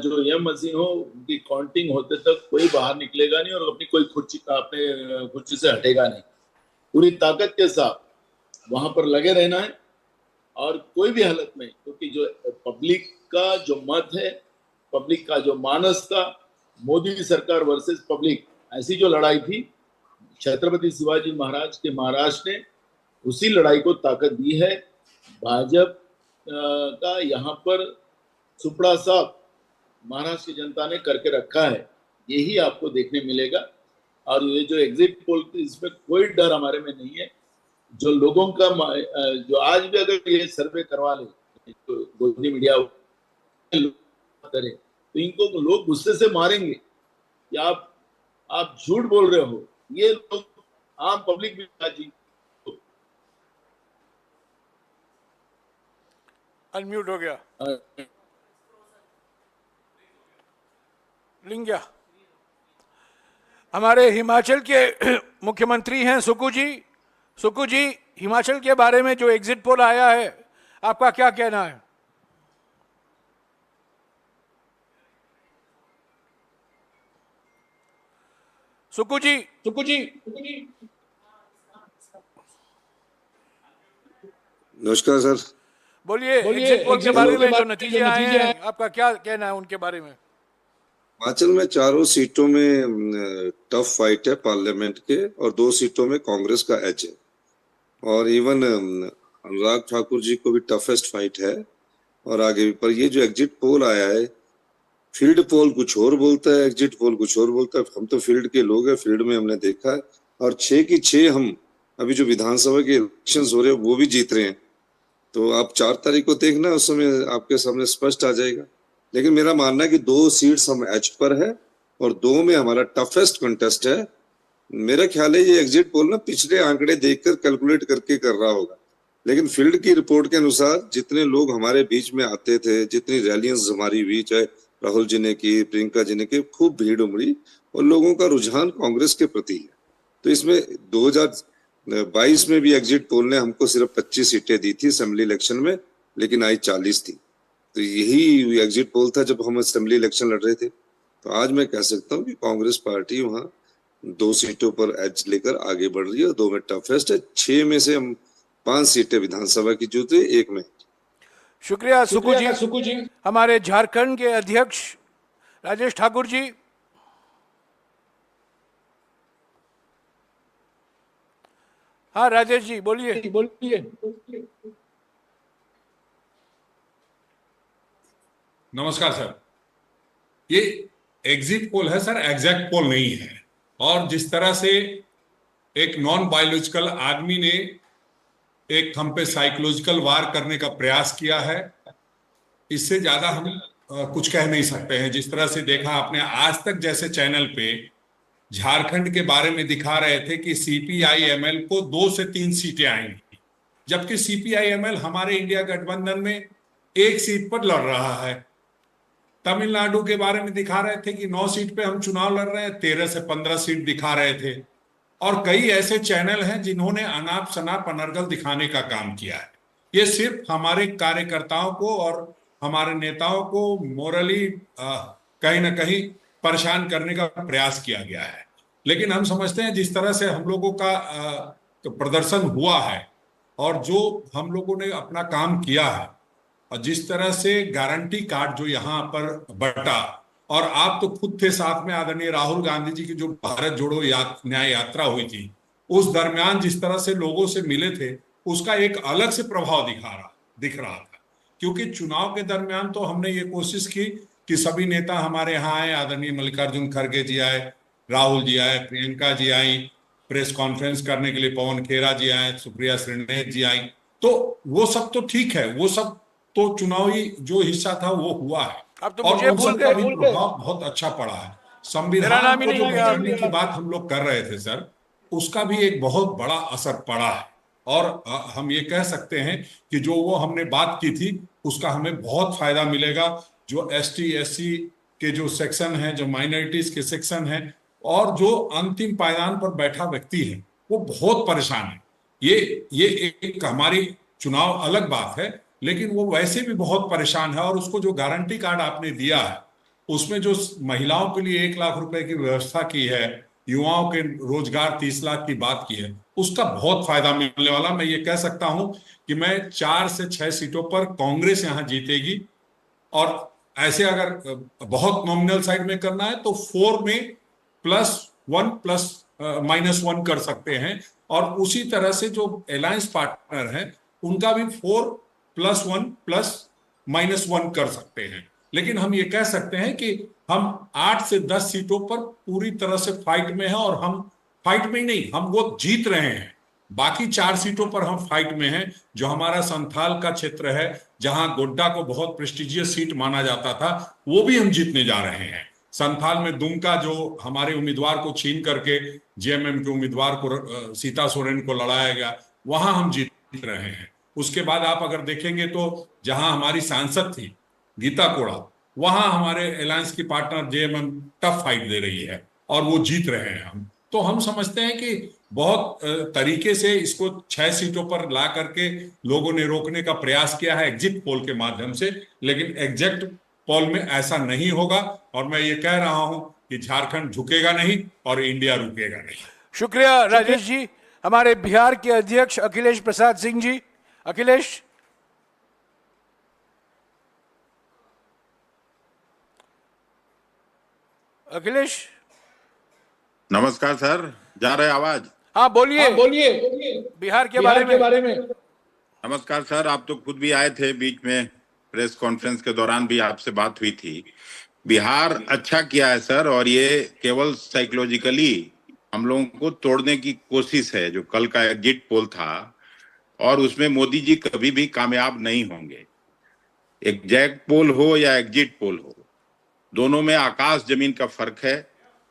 जो ये मशीन हो उनकी काउंटिंग होते तक कोई बाहर निकलेगा नहीं और अपनी कुर्सी से हटेगा नहीं। पूरी ताकत के साथ वहां पर लगे रहना है और कोई भी हालत में, क्योंकि जो पब्लिक का जो मत है, पब्लिक का जो मानस था, मोदी सरकार वर्सेस पब्लिक, ऐसी जो लड़ाई थी छत्रपति शिवाजी महाराज के महाराष्ट्र ने उसी लड़ाई को ताकत दी है। भाजपा का यहाँ पर सुपड़ा साफ महाराष्ट्र की जनता ने करके रखा है, यही आपको देखने मिलेगा। और ये जो एग्जिट पोल, इसमें कोई डर हमारे में नहीं है। जो लोगों का जो आज भी अगर ये सर्वे करवा ले तो गोदी मीडिया करे तो इनको लोग गुस्से से मारेंगे कि आप झूठ बोल रहे हो। ये लोग आम पब्लिक भी जी अनम्यूट हो गया लिंगिया। हमारे हिमाचल के मुख्यमंत्री हैं सुक्खू जी। सुक्खू जी, हिमाचल के बारे में जो एग्जिट पोल आया है, आपका क्या कहना है? सुक्खू जी। नमस्कार सर। बोलिए एग्जिट पोल के बारे में जो नतीजे आए हैं, आपका क्या कहना है उनके बारे में? हिमाचल में 4 सीटों में टफ फाइट है पार्लियामेंट के और 2 सीटों में कांग्रेस का एज है और इवन अनुराग ठाकुर जी को भी टफेस्ट फाइट है और आगे भी। पर ये जो एग्जिट पोल आया है, फील्ड पोल कुछ और बोलता है, एग्जिट पोल कुछ और बोलता है। हम तो फील्ड के लोग हैं, फील्ड में हमने देखा है और 6 की 6 हम अभी जो विधानसभा के इलेक्शंस हो रहे हैं वो भी जीत रहे हैं। तो आप 4 तारीख को देखना, उस समय आपके सामने स्पष्ट आ जाएगा। लेकिन मेरा मानना है कि 2 सीट्स हम एज पर है और 2 में हमारा टफेस्ट कंटेस्ट है। मेरा ख्याल है ये एग्जिट पोल ना पिछले आंकड़े देखकर कैलकुलेट करके कर रहा होगा, लेकिन फील्ड की रिपोर्ट के अनुसार जितने लोग हमारे बीच में आते थे, जितनी रैलियां हमारी हुई, चाहे राहुल जी ने की, प्रियंका जी ने की, खूब भीड़ उमड़ी और लोगों का रुझान कांग्रेस के प्रति है। तो इसमें 2022 में भी एग्जिट पोल ने हमको सिर्फ 25 सीटें दी थी असेंबली इलेक्शन में, लेकिन आई 40 थी। तो यही एग्जिट पोल था जब हम असेंबली इलेक्शन लड़ रहे थे। तो आज मैं कह सकता हूँ कि कांग्रेस पार्टी वहां 2 सीटों पर एज लेकर आगे बढ़ रही है और 2 में टफेस्ट है। 6 में से हम 5 सीटें विधानसभा की जीते, 1 में। शुक्रिया सुक्खू जी। हमारे झारखंड के अध्यक्ष राजेश ठाकुर जी। हाँ राजेश जी, बोलिए। नमस्कार सर। ये एग्जिट पोल है सर, एग्जैक्ट पोल नहीं है। और जिस तरह से एक नॉन बायोलॉजिकल आदमी ने एक हम पे साइकोलॉजिकल वार करने का प्रयास किया है, इससे ज्यादा हम कुछ कह नहीं सकते हैं। जिस तरह से देखा आपने, आज तक जैसे चैनल पे झारखंड के बारे में दिखा रहे थे कि CPI-ML को 2 से 3 सीटें आएंगी, जबकि CPI-ML हमारे इंडिया गठबंधन में 1 सीट पर लड़ रहा है। तमिलनाडु के बारे में दिखा रहे थे कि 9 सीट पे हम चुनाव लड़ रहे हैं, 13 से 15 सीट दिखा रहे थे। और कई ऐसे चैनल हैं जिन्होंने अनाप शनाप अनर्गल दिखाने का काम किया है। ये सिर्फ हमारे कार्यकर्ताओं को और हमारे नेताओं को मोरली कहीं ना कहीं परेशान करने का प्रयास किया गया है। लेकिन हम समझते हैं जिस तरह से हम लोगों का प्रदर्शन हुआ है और जो हम लोगों ने अपना काम किया है और जिस तरह से गारंटी कार्ड जो यहाँ पर बटा, और आप तो खुद थे साथ में, आदरणीय राहुल गांधी जी की जो भारत जोड़ो न्याय यात्रा हुई थी, उस दरमियान जिस तरह से लोगों से मिले थे, उसका एक अलग से प्रभाव दिख रहा था। क्योंकि चुनाव के दरमियान तो हमने ये कोशिश की कि सभी नेता हमारे यहाँ आए, आदरणीय मल्लिकार्जुन खड़गे जी आए, राहुल जी आए, प्रियंका जी आई, प्रेस कॉन्फ्रेंस करने के लिए पवन खेरा जी आए, सुप्रिया श्रीनेत जी आई। तो वो सब तो ठीक है, वो सब तो चुनावी जो हिस्सा था वो हुआ है अब तो और मुझे उन भूल सबका भी गए। प्रभाव बहुत अच्छा पड़ा है। मेरा संविधान नाम ही को नहीं जो लिया बदलने की बात हम लोग कर रहे थे सर, उसका भी एक बहुत बड़ा असर पड़ा है और हम ये कह सकते हैं कि जो वो हमने बात की थी उसका हमें बहुत फायदा मिलेगा। जो एसटी एससी के जो सेक्शन हैं, जो माइनॉरिटीज के सेक्शन हैं और जो अंतिम पायदान पर बैठा व्यक्ति है वो बहुत परेशान है। ये एक हमारी चुनाव अलग बात है, लेकिन वो वैसे भी बहुत परेशान है और उसको जो गारंटी कार्ड आपने दिया है उसमें जो महिलाओं के लिए 1 लाख रुपए की व्यवस्था की है, युवाओं के रोजगार 30 लाख की बात की है, उसका बहुत फायदा मिलने वाला। मैं ये कह सकता हूं कि मैं 4 से 6 सीटों पर कांग्रेस यहां जीतेगी और ऐसे अगर बहुत नॉमिनल साइड में करना है तो 4 में +1 प्लस -1 कर सकते हैं और उसी तरह से जो अलायंस पार्टनर हैं उनका भी 4 +1 प्लस -1 कर सकते हैं। लेकिन हम ये कह सकते हैं कि हम 8 से 10 सीटों पर पूरी तरह से फाइट में हैं और हम फाइट में ही नहीं, हम वो जीत रहे हैं। बाकी 4 सीटों पर हम फाइट में हैं। जो हमारा संथाल का क्षेत्र है जहां गोड्डा को बहुत प्रेस्टिजियस सीट माना जाता था वो भी हम जीतने जा रहे हैं। संथाल में दुमका जो हमारे उम्मीदवार को छीन करके जेएमएम के उम्मीदवार को सीता सोरेन को लड़ाया गया, वहां हम जीत रहे हैं। उसके बाद आप अगर देखेंगे तो जहां हमारी सांसद थी गीता कोड़ा, वहां हमारे अलायंस की पार्टनर जेएमएम टफ फाइट दे रही है और वो जीत रहे हैं। हम तो हम समझते हैं कि बहुत तरीके से इसको 6 सीटों पर ला करके लोगों ने रोकने का प्रयास किया है एग्जिट पोल के माध्यम से, लेकिन एग्जिट पोल में ऐसा नहीं होगा और मैं ये कह रहा हूं कि झारखंड झुकेगा नहीं और इंडिया रुकेगा नहीं। शुक्रिया राजेश जी। हमारे बिहार के अध्यक्ष अखिलेश प्रसाद सिंह जी। अखिलेश। अखिलेश नमस्कार सर, जा रहे आवाज? हाँ बोलिए बिहार के बारे में। नमस्कार सर, आप तो खुद भी आए थे बीच में, प्रेस कॉन्फ्रेंस के दौरान भी आपसे बात हुई थी। बिहार अच्छा किया है सर और ये केवल साइकोलॉजिकली हम लोगों को तोड़ने की कोशिश है। जो कल का एग्जिट पोल था और उसमें मोदी जी कभी भी कामयाब नहीं होंगे। एग्जिट पोल हो या एग्जिट पोल हो, दोनों में आकाश जमीन का फर्क है।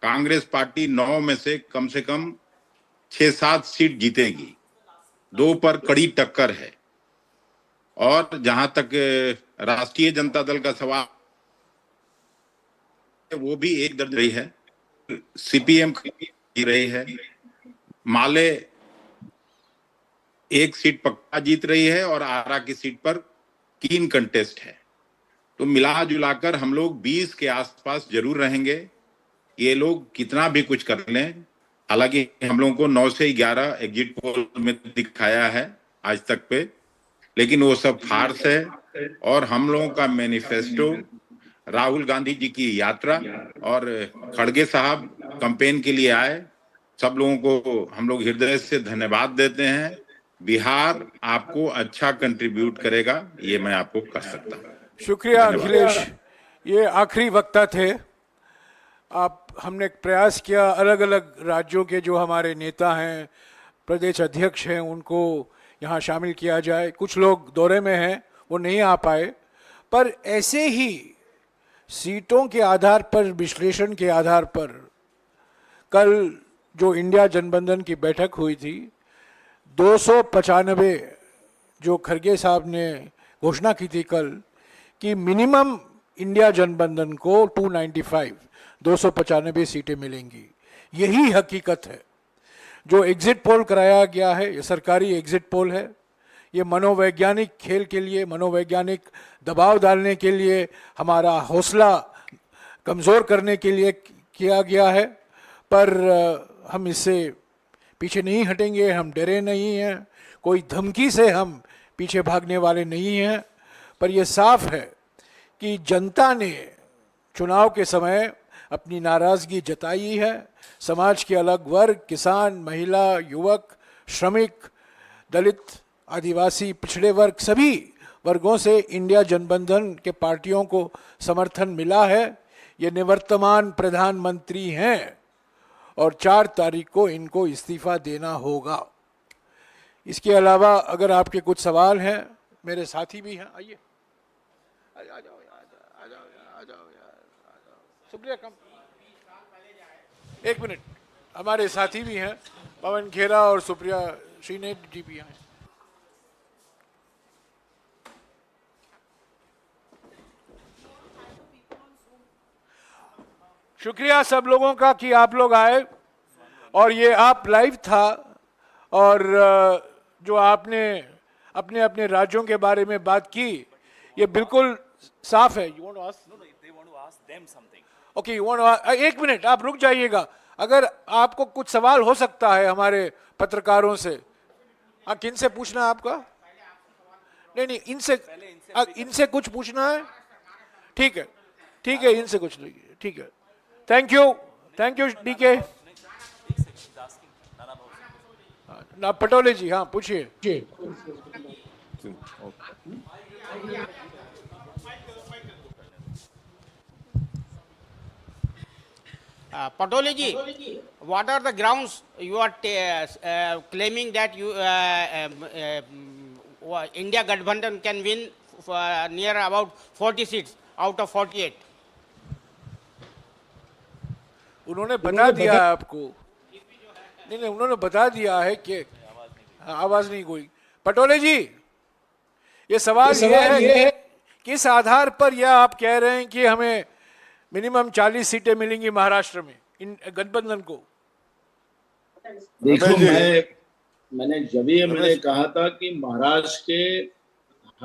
कांग्रेस पार्टी 9 में से कम 6-7 सीट जीतेगी, 2 पर कड़ी टक्कर है। और जहां तक राष्ट्रीय जनता दल का सवाल, वो भी 1 दर्ज रही है, सीपीएम जीत रही है, माले 1 सीट पक्का जीत रही है और आरा की सीट पर कीन कंटेस्ट है। तो मिला जुलाकर हम लोग 20 के आसपास जरूर रहेंगे। ये लोग कितना भी कुछ कर लें, हालांकि हम लोगों को 9 से 11 एग्जिट पोल में दिखाया है आज तक पे, लेकिन वो सब फार्स है। और हम लोगों का मैनिफेस्टो, राहुल गांधी जी की यात्रा और खड़गे साहब कैंपेन के लिए आए, सब लोगों को हम लोग हृदय से धन्यवाद देते हैं। बिहार आपको अच्छा कंट्रीब्यूट करेगा, ये मैं आपको कह सकता हूँ। शुक्रिया अखिलेश। ये आखिरी वक्ता थे। हमने प्रयास किया अलग अलग राज्यों के जो हमारे नेता हैं, प्रदेश अध्यक्ष हैं, उनको यहाँ शामिल किया जाए। कुछ लोग दौरे में हैं, वो नहीं आ पाए, पर ऐसे ही सीटों के आधार पर, विश्लेषण के आधार पर कल जो इंडिया जनबंधन की बैठक हुई थी, 295 जो खड़गे साहब ने घोषणा की थी कल कि मिनिमम इंडिया जनबंधन को 295 सीटें मिलेंगी। यही हकीकत है। जो एग्जिट पोल कराया गया है, ये सरकारी एग्जिट पोल है। ये मनोवैज्ञानिक खेल के लिए, मनोवैज्ञानिक दबाव डालने के लिए, हमारा हौसला कमज़ोर करने के लिए किया गया है। पर हम इससे पीछे नहीं हटेंगे, हम डरे नहीं हैं, कोई धमकी से हम पीछे भागने वाले नहीं हैं। पर यह साफ है कि जनता ने चुनाव के समय अपनी नाराज़गी जताई है। समाज के अलग वर्ग, किसान, महिला, युवक, श्रमिक, दलित, आदिवासी, पिछड़े वर्ग, सभी वर्गों से इंडिया जनबंधन के पार्टियों को समर्थन मिला है। ये निवर्तमान प्रधानमंत्री हैं और 4 तारीख को इनको इस्तीफा देना होगा। इसके अलावा अगर आपके कुछ सवाल हैं, मेरे साथी भी हैं, आइए। सुप्रिया कम, एक मिनट, हमारे साथी भी हैं, पवन खेरा और सुप्रिया श्रीनेत जी भी हैं। शुक्रिया सब लोगों का कि आप लोग आए, और ये आप लाइव था, और जो आपने अपने अपने राज्यों के बारे में बात की, ये बिल्कुल साफ है। You want to ask? No, they want to ask them something. Okay, you want to, एक मिनट आप रुक जाइएगा। अगर आपको कुछ सवाल हो सकता है हमारे पत्रकारों से, किन से पूछना है आपका? नहीं, इनसे कुछ पूछना है? ठीक है, इनसे कुछ नहीं, ठीक है। Thank you DK. ना पटोले जी, हाँ पूछिए। Patole ji, what are the grounds you are claiming that India Gathbandhan can win near about 40 seats out of 48? उन्होंने बता दिया है आपको। नहीं, उन्होंने बता दिया है कि आवाज नहीं कोई। पटोले जी, ये सवाल ये है किस आधार पर यह आप कह रहे हैं कि हमें मिनिमम 40 सीटें मिलेंगी महाराष्ट्र में इन गठबंधन को? देखो, मैंने कहा था कि महाराष्ट्र के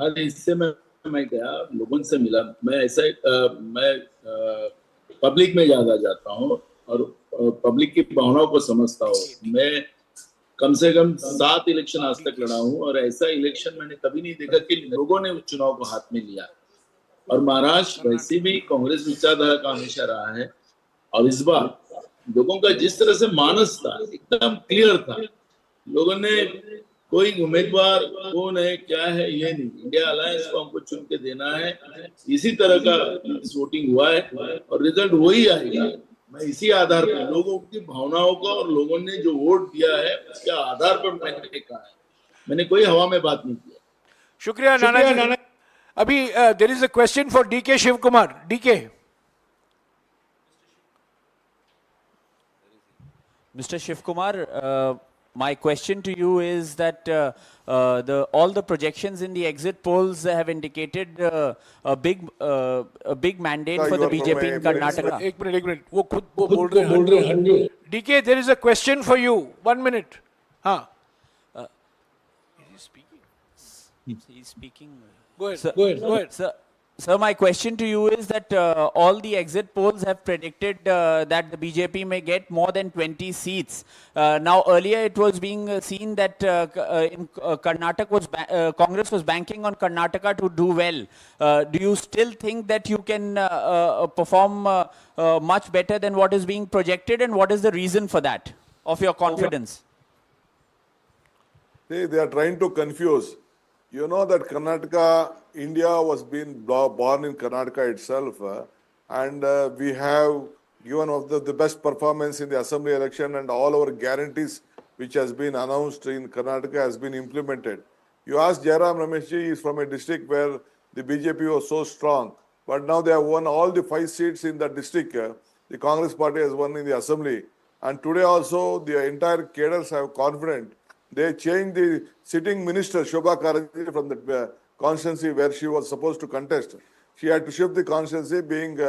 हर हिस्से में मैं गया, लोगों से मिला। मैं पब्लिक में ज्यादा जाता हूँ और पब्लिक की भावनाओं को समझता हूँ। मैं कम से कम 7 इलेक्शन आज तक लड़ा हूँ, और ऐसा इलेक्शन मैंने कभी नहीं देखा कि लोगों ने उस चुनाव को हाथ में लिया। और महाराष्ट्र वैसे भी कांग्रेस विचारधारा का हमेशा रहा है, और इस बार लोगों का जिस तरह से मानस था एकदम क्लियर था। लोगों ने कोई उम्मीदवार कौन है क्या है ये नहीं, इंडिया अलायंस को हमको चुन के देना है, इसी तरह का वोटिंग हुआ है और रिजल्ट वही आएगा। मैं इसी आधार पर लोगों की भावनाओं को और लोगों ने जो वोट दिया है उसके आधार पर मैंने कहा है, मैंने कोई हवा में बात नहीं किया। शुक्रिया नाना जी। अभी there is a question for DK Shiv Kumar. DK. Mr. Shiv Kumar, my question to you is that all the projections in the exit polls have indicated a big mandate for the BJP in Karnataka. एक minute, वो खुद बोल रहे हैं। DK, there is a question for you. 1 minute. हाँ। Is he speaking? Go ahead. Sir, my question to you is that all the exit polls have predicted that the BJP may get more than 20 seats. Now, earlier it was being seen that in Karnataka Congress was banking on Karnataka to do well. Do you still think that you can perform much better than what is being projected, and what is the reason for that, of your confidence? See, they are trying to confuse. You know that Karnataka, India was being born in Karnataka itself, and we have given of the best performance in the assembly election, and all our guarantees which has been announced in Karnataka has been implemented. You ask Jairam Rameshji, he is from a district where the BJP was so strong, but now they have won all the 5 seats in that district. The Congress party has won in the assembly, and today also the entire cadres have confidence. They changed the sitting minister, Shobha Karaji, from the constituency where she was supposed to contest. She had to shift the constituency, being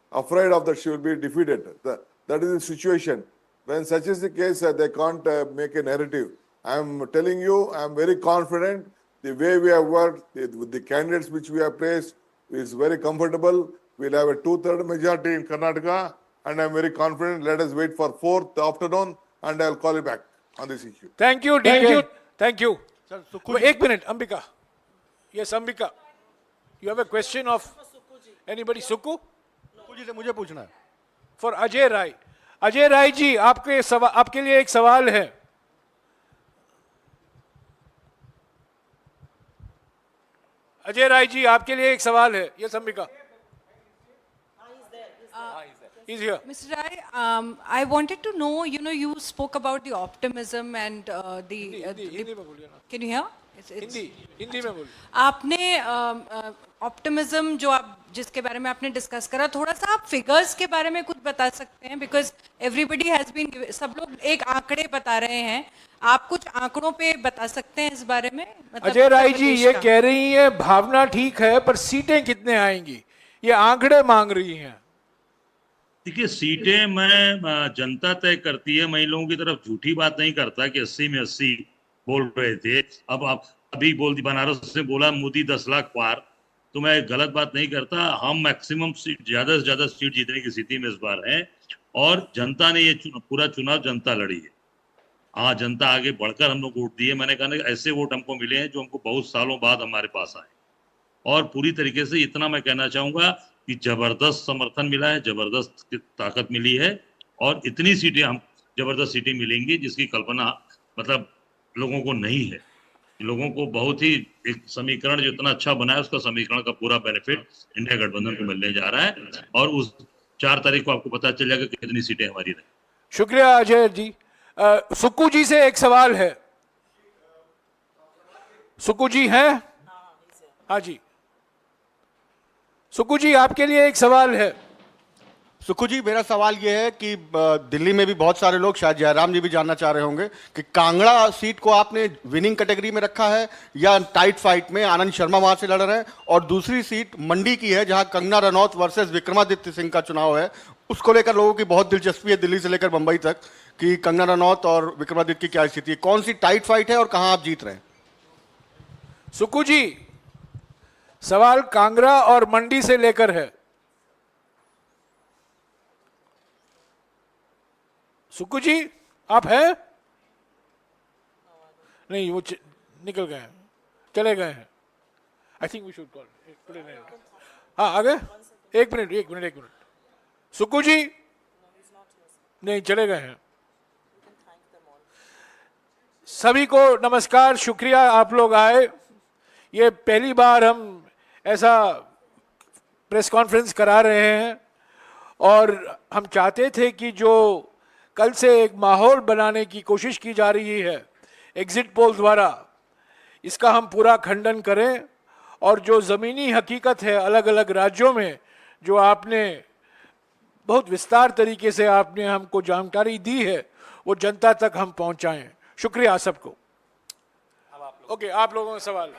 afraid of that she will be defeated. That is the situation. When such is the case, they can't make a narrative. I am telling you, I am very confident. The way we have worked, with the candidates which we have placed, is very comfortable. We will have a 2/3 majority in Karnataka, and I am very confident. Let us wait for 4th afternoon, and I will call you back on this issue. Thank you, DK. Thank you. एक minute, Ambika. Yes, Ambika. You have a question of anybody? Sukku? Sukku ji से मुझे पूछना है. For Ajay Rai. Ajay Rai ji, आपके लिए एक सवाल है. अजय राय जी, आपके लिए एक सवाल है. Yes, Ambika. He's here. Mr. Rai, I wanted to know, you spoke about the optimism and can you hear? Hindi में बोलो। आपने ऑप्टिमिज्म जो आप जिसके बारे में आपने डिस्कस करा, थोड़ा सा आप फिगर्स के बारे में कुछ बता सकते हैं? बिकॉज एवरीबडी हैज बीन, सब लोग एक आंकड़े बता रहे हैं, आप कुछ आंकड़ों पे बता सकते हैं इस बारे में? मतलब अजय राय जी ये कह रही है भावना ठीक है पर सीटें कितने आएंगी, ये आंकड़े मांग रही हैं। देखिए सीटें मैं जनता तय करती है, मैं इन लोगों की तरफ झूठी बात नहीं करता कि 80 में 80 बोल रहे थे। अब आप अभी बोल दी बनारस से बोला मोदी 10 लाख पार, तो मैं गलत बात नहीं करता। हम मैक्सिमम सीट, ज्यादा से ज्यादा सीट जीतने की स्थिति में इस बार है और जनता ने ये पूरा चुनाव जनता लड़ी है। हाँ, जनता आगे बढ़कर हम लोग वोट दिए। मैंने कहा ऐसे वोट हमको मिले हैं जो हमको बहुत सालों बाद हमारे पास आए और पूरी तरीके से इतना मैं कहना चाहूंगा कि जबरदस्त समर्थन मिला है, जबरदस्त ताकत मिली है और इतनी सीटें हम जबरदस्त सीटें मिलेंगी जिसकी कल्पना मतलब लोगों को नहीं है। लोगों को बहुत ही एक समीकरण जो इतना अच्छा बना है उसका समीकरण का पूरा बेनिफिट इंडिया गठबंधन को मिलने जा रहा है और उस 4 तारीख को आपको पता चल जाएगा कि कितनी सीटें हमारी रही। शुक्रिया अजय जी। सुक्कू जी से एक सवाल है। सुक्कू जी हैं? हाँ जी, सुक्कू जी आपके लिए एक सवाल है। सुक्कू जी, मेरा सवाल यह है कि दिल्ली में भी बहुत सारे लोग, शायद जयराम जी भी जानना चाह रहे होंगे कि कांगड़ा सीट को आपने विनिंग कैटेगरी में रखा है या टाइट फाइट में? आनंद शर्मा वहां से लड़ रहे हैं और दूसरी सीट मंडी की है जहां कंगना रनौत वर्सेस विक्रमादित्य सिंह का चुनाव है। उसको लेकर लोगों की बहुत दिलचस्पी है, दिल्ली से लेकर मुंबई तक, कि कंगना रनौत और विक्रमादित्य की क्या स्थिति है, कौन सी टाइट फाइट है और कहां आप जीत रहे हैं? सुक्कू जी, सवाल कांगड़ा और मंडी से लेकर है। सुक्कू जी आप हैं? नहीं, वो निकल गए हैं, चले गए हैं। I think we should call. हाँ आ गए? एक मिनट। सुक्कू जी नहीं, चले गए हैं। सभी को नमस्कार, शुक्रिया आप लोग आए। ये पहली बार हम ऐसा प्रेस कॉन्फ्रेंस करा रहे हैं और हम चाहते थे कि जो कल से एक माहौल बनाने की कोशिश की जा रही है एग्जिट पोल द्वारा, इसका हम पूरा खंडन करें और जो ज़मीनी हकीकत है अलग अलग राज्यों में जो आपने बहुत विस्तार तरीके से आपने हमको जानकारी दी है वो जनता तक हम पहुंचाएं। शुक्रिया सबको। ओके, आप लोगों का सवाल।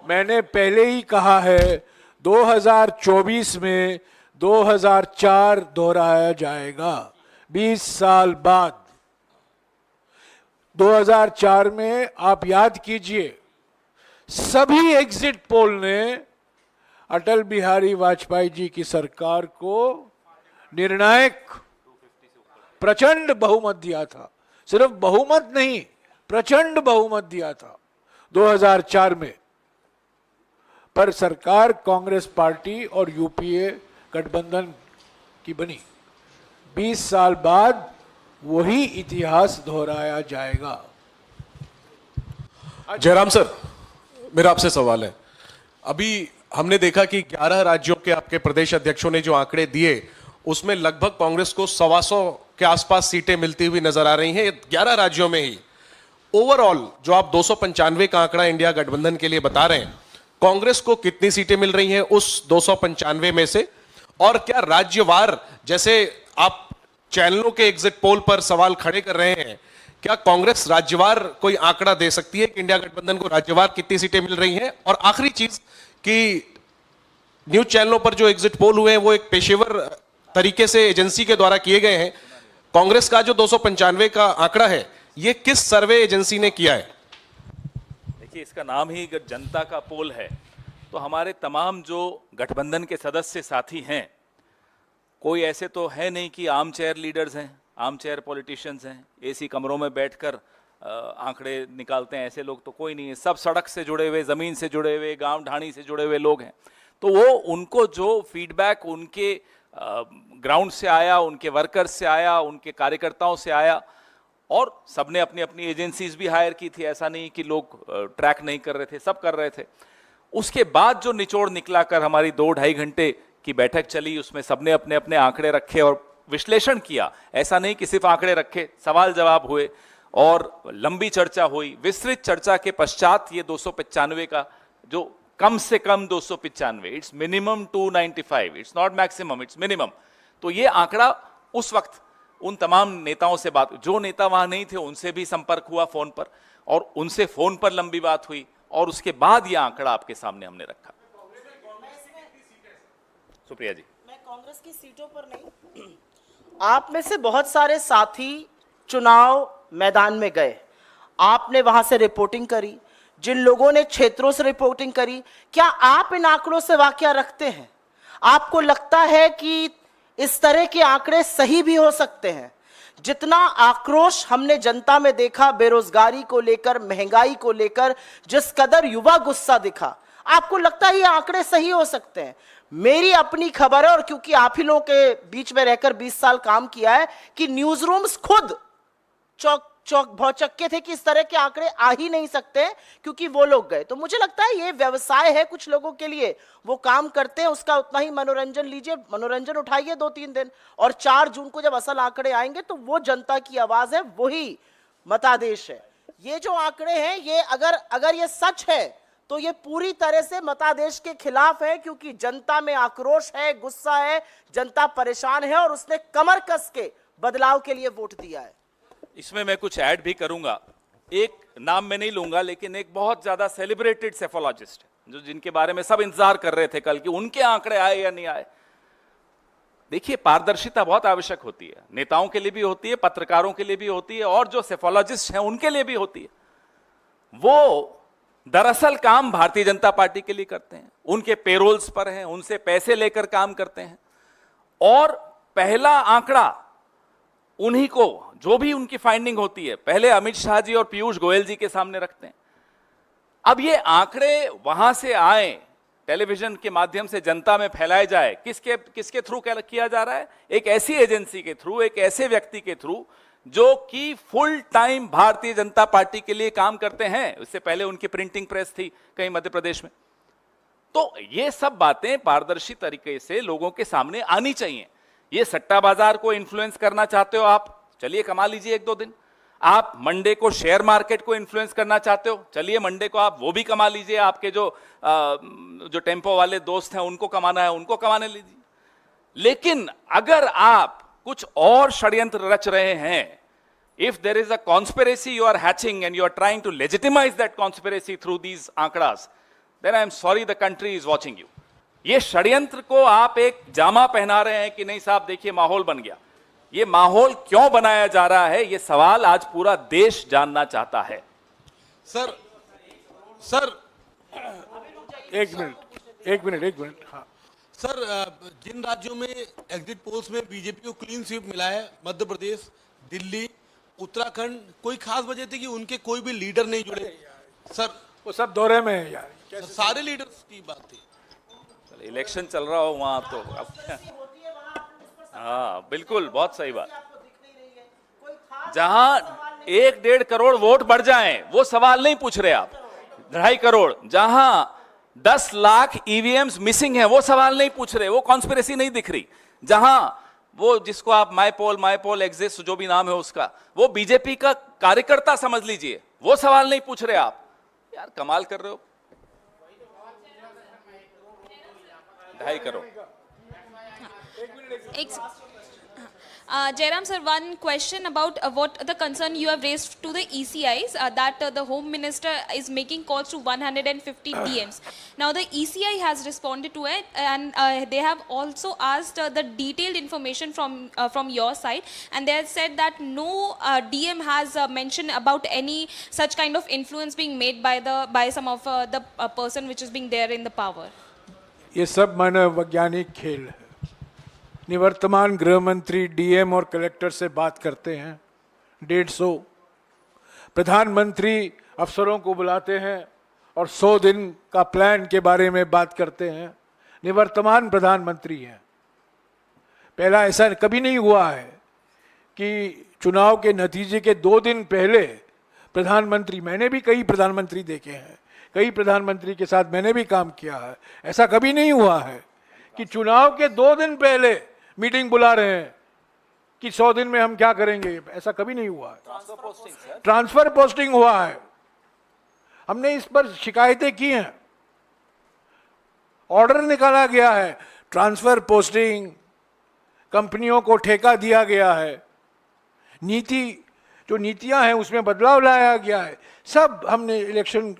मैंने पहले ही कहा है 2024 में 2004 दोहराया जाएगा, 20 साल बाद। 2004 में आप याद कीजिए सभी एग्जिट पोल ने अटल बिहारी वाजपेयी जी की सरकार को निर्णायक प्रचंड बहुमत दिया था। सिर्फ बहुमत नहीं, प्रचंड बहुमत दिया था 2004 में। पर सरकार कांग्रेस पार्टी और यूपीए गठबंधन की बनी। 20 साल बाद वही इतिहास दोहराया जाएगा। जयराम सर, मेरा आपसे सवाल है। अभी हमने देखा कि 11 राज्यों के आपके प्रदेश अध्यक्षों ने जो आंकड़े दिए उसमें लगभग कांग्रेस को 125 के आसपास सीटें मिलती हुई नजर आ रही हैं 11 राज्यों में ही। ओवरऑल जो आप 295 का आंकड़ा इंडिया गठबंधन के लिए बता रहे हैं, कांग्रेस को कितनी सीटें मिल रही हैं उस 295 में से? और क्या राज्यवार, जैसे आप चैनलों के एग्जिट पोल पर सवाल खड़े कर रहे हैं, क्या कांग्रेस राज्यवार कोई आंकड़ा दे सकती है कि इंडिया गठबंधन को राज्यवार कितनी सीटें मिल रही हैं? और आखिरी चीज कि न्यूज चैनलों पर जो एग्जिट पोल हुए हैं वो एक पेशेवर तरीके से एजेंसी के द्वारा किए गए हैं। कांग्रेस का जो 295 का आंकड़ा है ये किस सर्वे एजेंसी ने किया है? देखिए, इसका नाम ही जनता का पोल है, तो हमारे तमाम जो गठबंधन के सदस्य साथी हैं, कोई ऐसे तो है नहीं कि आर्म चेयर लीडर्स हैं, आर्म चेयर पॉलिटिशियंस हैं, एसी कमरों में बैठकर आंकड़े निकालते हैं, ऐसे लोग तो कोई नहीं है। सब सड़क से जुड़े हुए, ज़मीन से जुड़े हुए, गांव ढाणी से जुड़े हुए लोग हैं। तो वो उनको जो फीडबैक उनके ग्राउंड से आया, उनके वर्कर्स से आया, उनके कार्यकर्ताओं से आया, और सबने अपनी अपनी एजेंसीज भी हायर की थी। ऐसा नहीं कि लोग ट्रैक नहीं कर रहे थे, सब कर रहे थे। उसके बाद जो निचोड़ निकला कर हमारी 2-2.5 घंटे की बैठक चली, उसमें सबने अपने अपने आंकड़े रखे और विश्लेषण किया, ऐसा नहीं कि सिर्फ आंकड़े रखे, सवाल जवाब हुए और लंबी चर्चा हुई। विस्तृत चर्चा के पश्चात ये 295 का, जो कम से कम 295, it's minimum 295, it's not maximum, it's minimum. तो ये आंकड़ा उस वक्त उन तमाम नेताओं से बात, जो नेता वहां नहीं थे उनसे भी संपर्क हुआ फोन पर, और उनसे फोन पर लंबी बात हुई, और उसके बाद यह आंकड़ा आपके सामने हमने रखा। सुप्रिया जी, मैं कांग्रेस की सीटों पर नहीं, आप में से बहुत सारे साथी चुनाव मैदान में गए, आपने वहां से रिपोर्टिंग करी, जिन लोगों ने क्षेत्रों से रिपोर्टिंग करी, क्या आप इन आंकड़ों से वाकया रखते हैं? आपको लगता है कि इस तरह के आंकड़े सही भी हो सकते हैं? जितना आक्रोश हमने जनता में देखा बेरोजगारी को लेकर, महंगाई को लेकर, जिस कदर युवा गुस्सा दिखा, आपको लगता है ये आंकड़े सही हो सकते हैं? मेरी अपनी खबर है, और क्योंकि आप ही लोगों के बीच में रहकर 20 साल काम किया है, कि न्यूज रूम्स खुद चौक भौचक्के थे कि इस तरह के आंकड़े आ ही नहीं सकते, क्योंकि वो लोग गए। तो मुझे लगता है ये व्यवसाय है कुछ लोगों के लिए, वो काम करते हैं, उसका उतना ही मनोरंजन लीजिए, मनोरंजन उठाइए 2-3 दिन, और 4 जून को जब असल आंकड़े आएंगे तो वो जनता की आवाज है, वही मतादेश है। ये जो आंकड़े हैं, ये अगर ये सच है तो ये पूरी तरह से मतादेश के खिलाफ है, क्योंकि जनता में आक्रोश है, गुस्सा है, जनता परेशान है, और उसने कमर कस के बदलाव के लिए वोट दिया है। इसमें मैं कुछ ऐड भी करूंगा। एक नाम मैं नहीं लूंगा, लेकिन एक बहुत ज्यादा सेलिब्रेटेड सेफोलॉजिस्ट जो जिनके बारे में सब इंतजार कर रहे थे कल कि उनके आंकड़े आए या नहीं आए। देखिए, पारदर्शिता बहुत आवश्यक होती है, नेताओं के लिए भी होती है, पत्रकारों के लिए भी होती है, और जो सेफोलॉजिस्ट हैं उनके लिए भी होती है। वो दरअसल काम भारतीय जनता पार्टी के लिए करते हैं, उनके पेरोल्स पर हैं, उनसे पैसे लेकर काम करते हैं, और पहला आंकड़ा उन्हीं को, जो भी उनकी फाइंडिंग होती है, पहले अमित शाह जी और पीयूष गोयल जी के सामने रखते हैं। अब ये आंकड़े वहां से आए, टेलीविजन के माध्यम से जनता में फैलाए जाए, किसके थ्रू किया जा रहा है? एक ऐसी एजेंसी के थ्रू, एक ऐसे व्यक्ति के थ्रू जो कि full time Bharatiya Janata party के लिए काम करते हैं। उससे पहले उनकी प्रिंटिंग प्रेस थी कहीं मध्य प्रदेश में। तो ये सब बातें पारदर्शी तरीके से लोगों के सामने आनी चाहिए। ये सट्टा बाजार को इन्फ्लुएंस करना चाहते हो आप, चलिए कमा लीजिए 1-2 दिन। आप मंडे को शेयर मार्केट को इन्फ्लुएंस करना चाहते हो, चलिए मंडे को आप वो भी कमा लीजिए। आपके जो टेम्पो वाले दोस्त हैं उनको कमाना है, उनको कमाने लीजिए। लेकिन अगर आप कुछ और षड्यंत्र रच रहे हैं, if there is a conspiracy you are hatching and you are trying to legitimize that conspiracy through these आंकड़ास, then I am sorry the country is watching you। ये षड्यंत्र को आप एक जामा पहना रहे हैं कि नहीं साहब देखिए माहौल बन गया। ये माहौल क्यों बनाया जा रहा है, ये सवाल आज पूरा देश जानना चाहता है। सर एक मिनट हाँ सर, जिन राज्यों में एग्जिट पोल्स में बीजेपी को क्लीन स्वीप मिला है, मध्य प्रदेश, दिल्ली, उत्तराखंड, कोई खास वजह थी कि उनके कोई भी लीडर नहीं जुड़े? सर वो सब दौरे में है यार, सारे लीडर्स की बात थी। इलेक्शन चल रहा हो वहां तो हाँ बिल्कुल, बहुत सही बात। जहां 1-1.5 करोड़ वोट बढ़ जाएं, वो सवाल नहीं पूछ रहे आप। 2.5 करोड़, जहां 10 लाख ईवीएम्स मिसिंग है, वो सवाल नहीं पूछ रहे, वो कॉन्स्पिरेसी नहीं दिख रही। जहां वो जिसको आप माई पोल एग्जिस्ट, जो भी नाम है उसका, वो बीजेपी का कार्यकर्ता समझ लीजिए, वो सवाल नहीं पूछ रहे आप। यार कमाल कर रहे हो। 2.5 crore. Jairam sir, one question about what the concern you have raised to the ECIs, that the Home Minister is making calls to 150 DMs. Now the ECI has responded to it, and they have also asked the detailed information from your side, and they have said that no DM has mentioned about any such kind of influence being made by some of the person which is being there in the power. ये सब मनोवैज्ञानिक खेल है। निवर्तमान गृह मंत्री DM और collector से बात करते हैं 150, प्रधानमंत्री अफसरों को बुलाते हैं और 100 दिन का प्लान के बारे में बात करते हैं। निवर्तमान प्रधानमंत्री हैं। पहला ऐसा कभी नहीं हुआ है कि चुनाव के नतीजे के 2 दिन पहले प्रधानमंत्री, मैंने भी कई प्रधानमंत्री देखे हैं, कई प्रधानमंत्री के साथ मैंने भी काम किया है, ऐसा कभी नहीं हुआ है कि चुनाव के 2 दिन पहले मीटिंग बुला रहे हैं कि 100 दिन में हम क्या करेंगे, ऐसा कभी नहीं हुआ है। Transfer posting sir, transfer posting हुआ है, हमने इस पर शिकायतें की हैं, ऑर्डर निकाला गया है, ट्रांसफर पोस्टिंग, कंपनियों को ठेका दिया गया है, नीति जो नीतियां हैं उसमें बदलाव लाया गया है, सब हमने इलेक्शन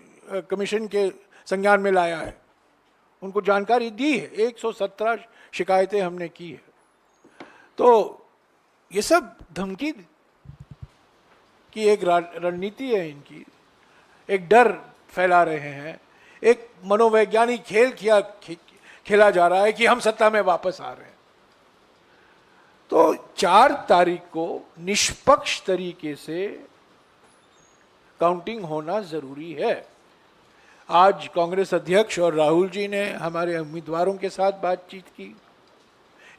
कमीशन के संज्ञान में लाया है, उनको जानकारी दी है। 117 शिकायतें हमने की है। तो ये सब धमकी की एक रणनीति है इनकी, एक डर फैला रहे हैं, एक मनोवैज्ञानिक खेल खेला जा रहा है कि हम सत्ता में वापस आ रहे हैं। तो 4 तारीख को निष्पक्ष तरीके से काउंटिंग होना जरूरी है। आज कांग्रेस अध्यक्ष और राहुल जी ने हमारे उम्मीदवारों के साथ बातचीत की,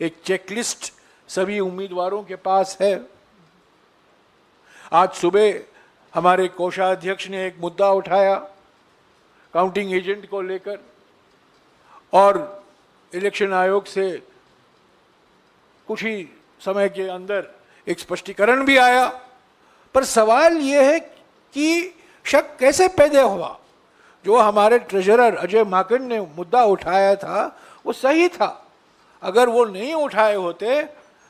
एक चेकलिस्ट सभी उम्मीदवारों के पास है। आज सुबह हमारे कोषाध्यक्ष ने एक मुद्दा उठाया काउंटिंग एजेंट को लेकर, और इलेक्शन आयोग से कुछ ही समय के अंदर एक स्पष्टीकरण भी आया। पर सवाल यह है कि शक कैसे पैदा हुआ। जो हमारे ट्रेजरर अजय माकन ने मुद्दा उठाया था वो सही था, अगर वो नहीं उठाए होते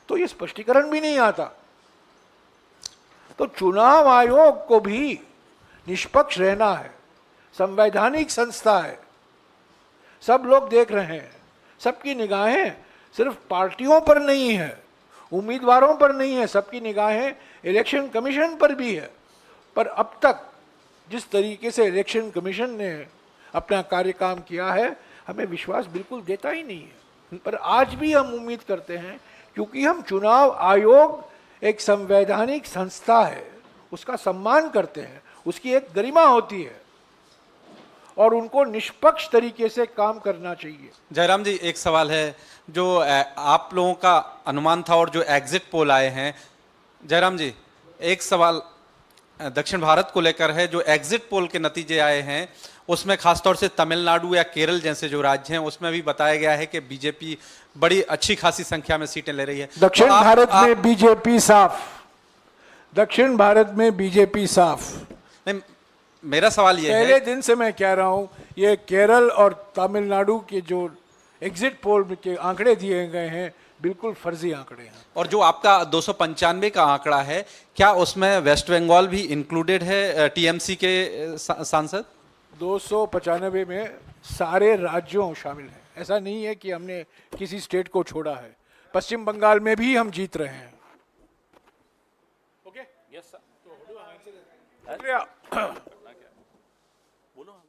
तो ये स्पष्टीकरण भी नहीं आता। तो चुनाव आयोग को भी निष्पक्ष रहना है, संवैधानिक संस्था है, सब लोग देख रहे हैं, सबकी निगाहें सिर्फ पार्टियों पर नहीं है, उम्मीदवारों पर नहीं है, सबकी निगाहें इलेक्शन कमीशन पर भी है। पर अब तक जिस तरीके से इलेक्शन कमीशन ने अपना कार्य काम किया है, हमें विश्वास बिल्कुल देता ही नहीं है। पर आज भी हम उम्मीद करते हैं, क्योंकि हम चुनाव आयोग एक संवैधानिक संस्था है, उसका सम्मान करते हैं, उसकी एक गरिमा होती है और उनको निष्पक्ष तरीके से काम करना चाहिए। जयराम जी, एक सवाल है, जो आप लोगों का अनुमान था और जो एग्जिट पोल आए हैं, जयराम जी एक सवाल दक्षिण भारत को लेकर है। जो एग्जिट पोल के नतीजे आए हैं उसमें खासतौर से तमिलनाडु या केरल जैसे जो राज्य हैं उसमें भी बताया गया है कि बीजेपी बड़ी अच्छी खासी संख्या में सीटें ले रही है। दक्षिण भारत में बीजेपी साफ, दक्षिण भारत में बीजेपी साफ। नहीं, मेरा सवाल ये है, पहले दिन से मैं कह रहा हूं, ये केरल और तमिलनाडु के जो एग्जिट पोल के आंकड़े दिए गए हैं बिल्कुल फर्जी आंकड़े हैं। और जो आपका 295 का आंकड़ा है, क्या उसमें वेस्ट बंगाल भी इंक्लूडेड है, टीएमसी के सांसद? 295 में सारे राज्यों शामिल हैं, ऐसा नहीं है कि हमने किसी स्टेट को छोड़ा है। पश्चिम बंगाल में भी हम जीत रहे हैं। यस सर, शुक्रिया। बोलो।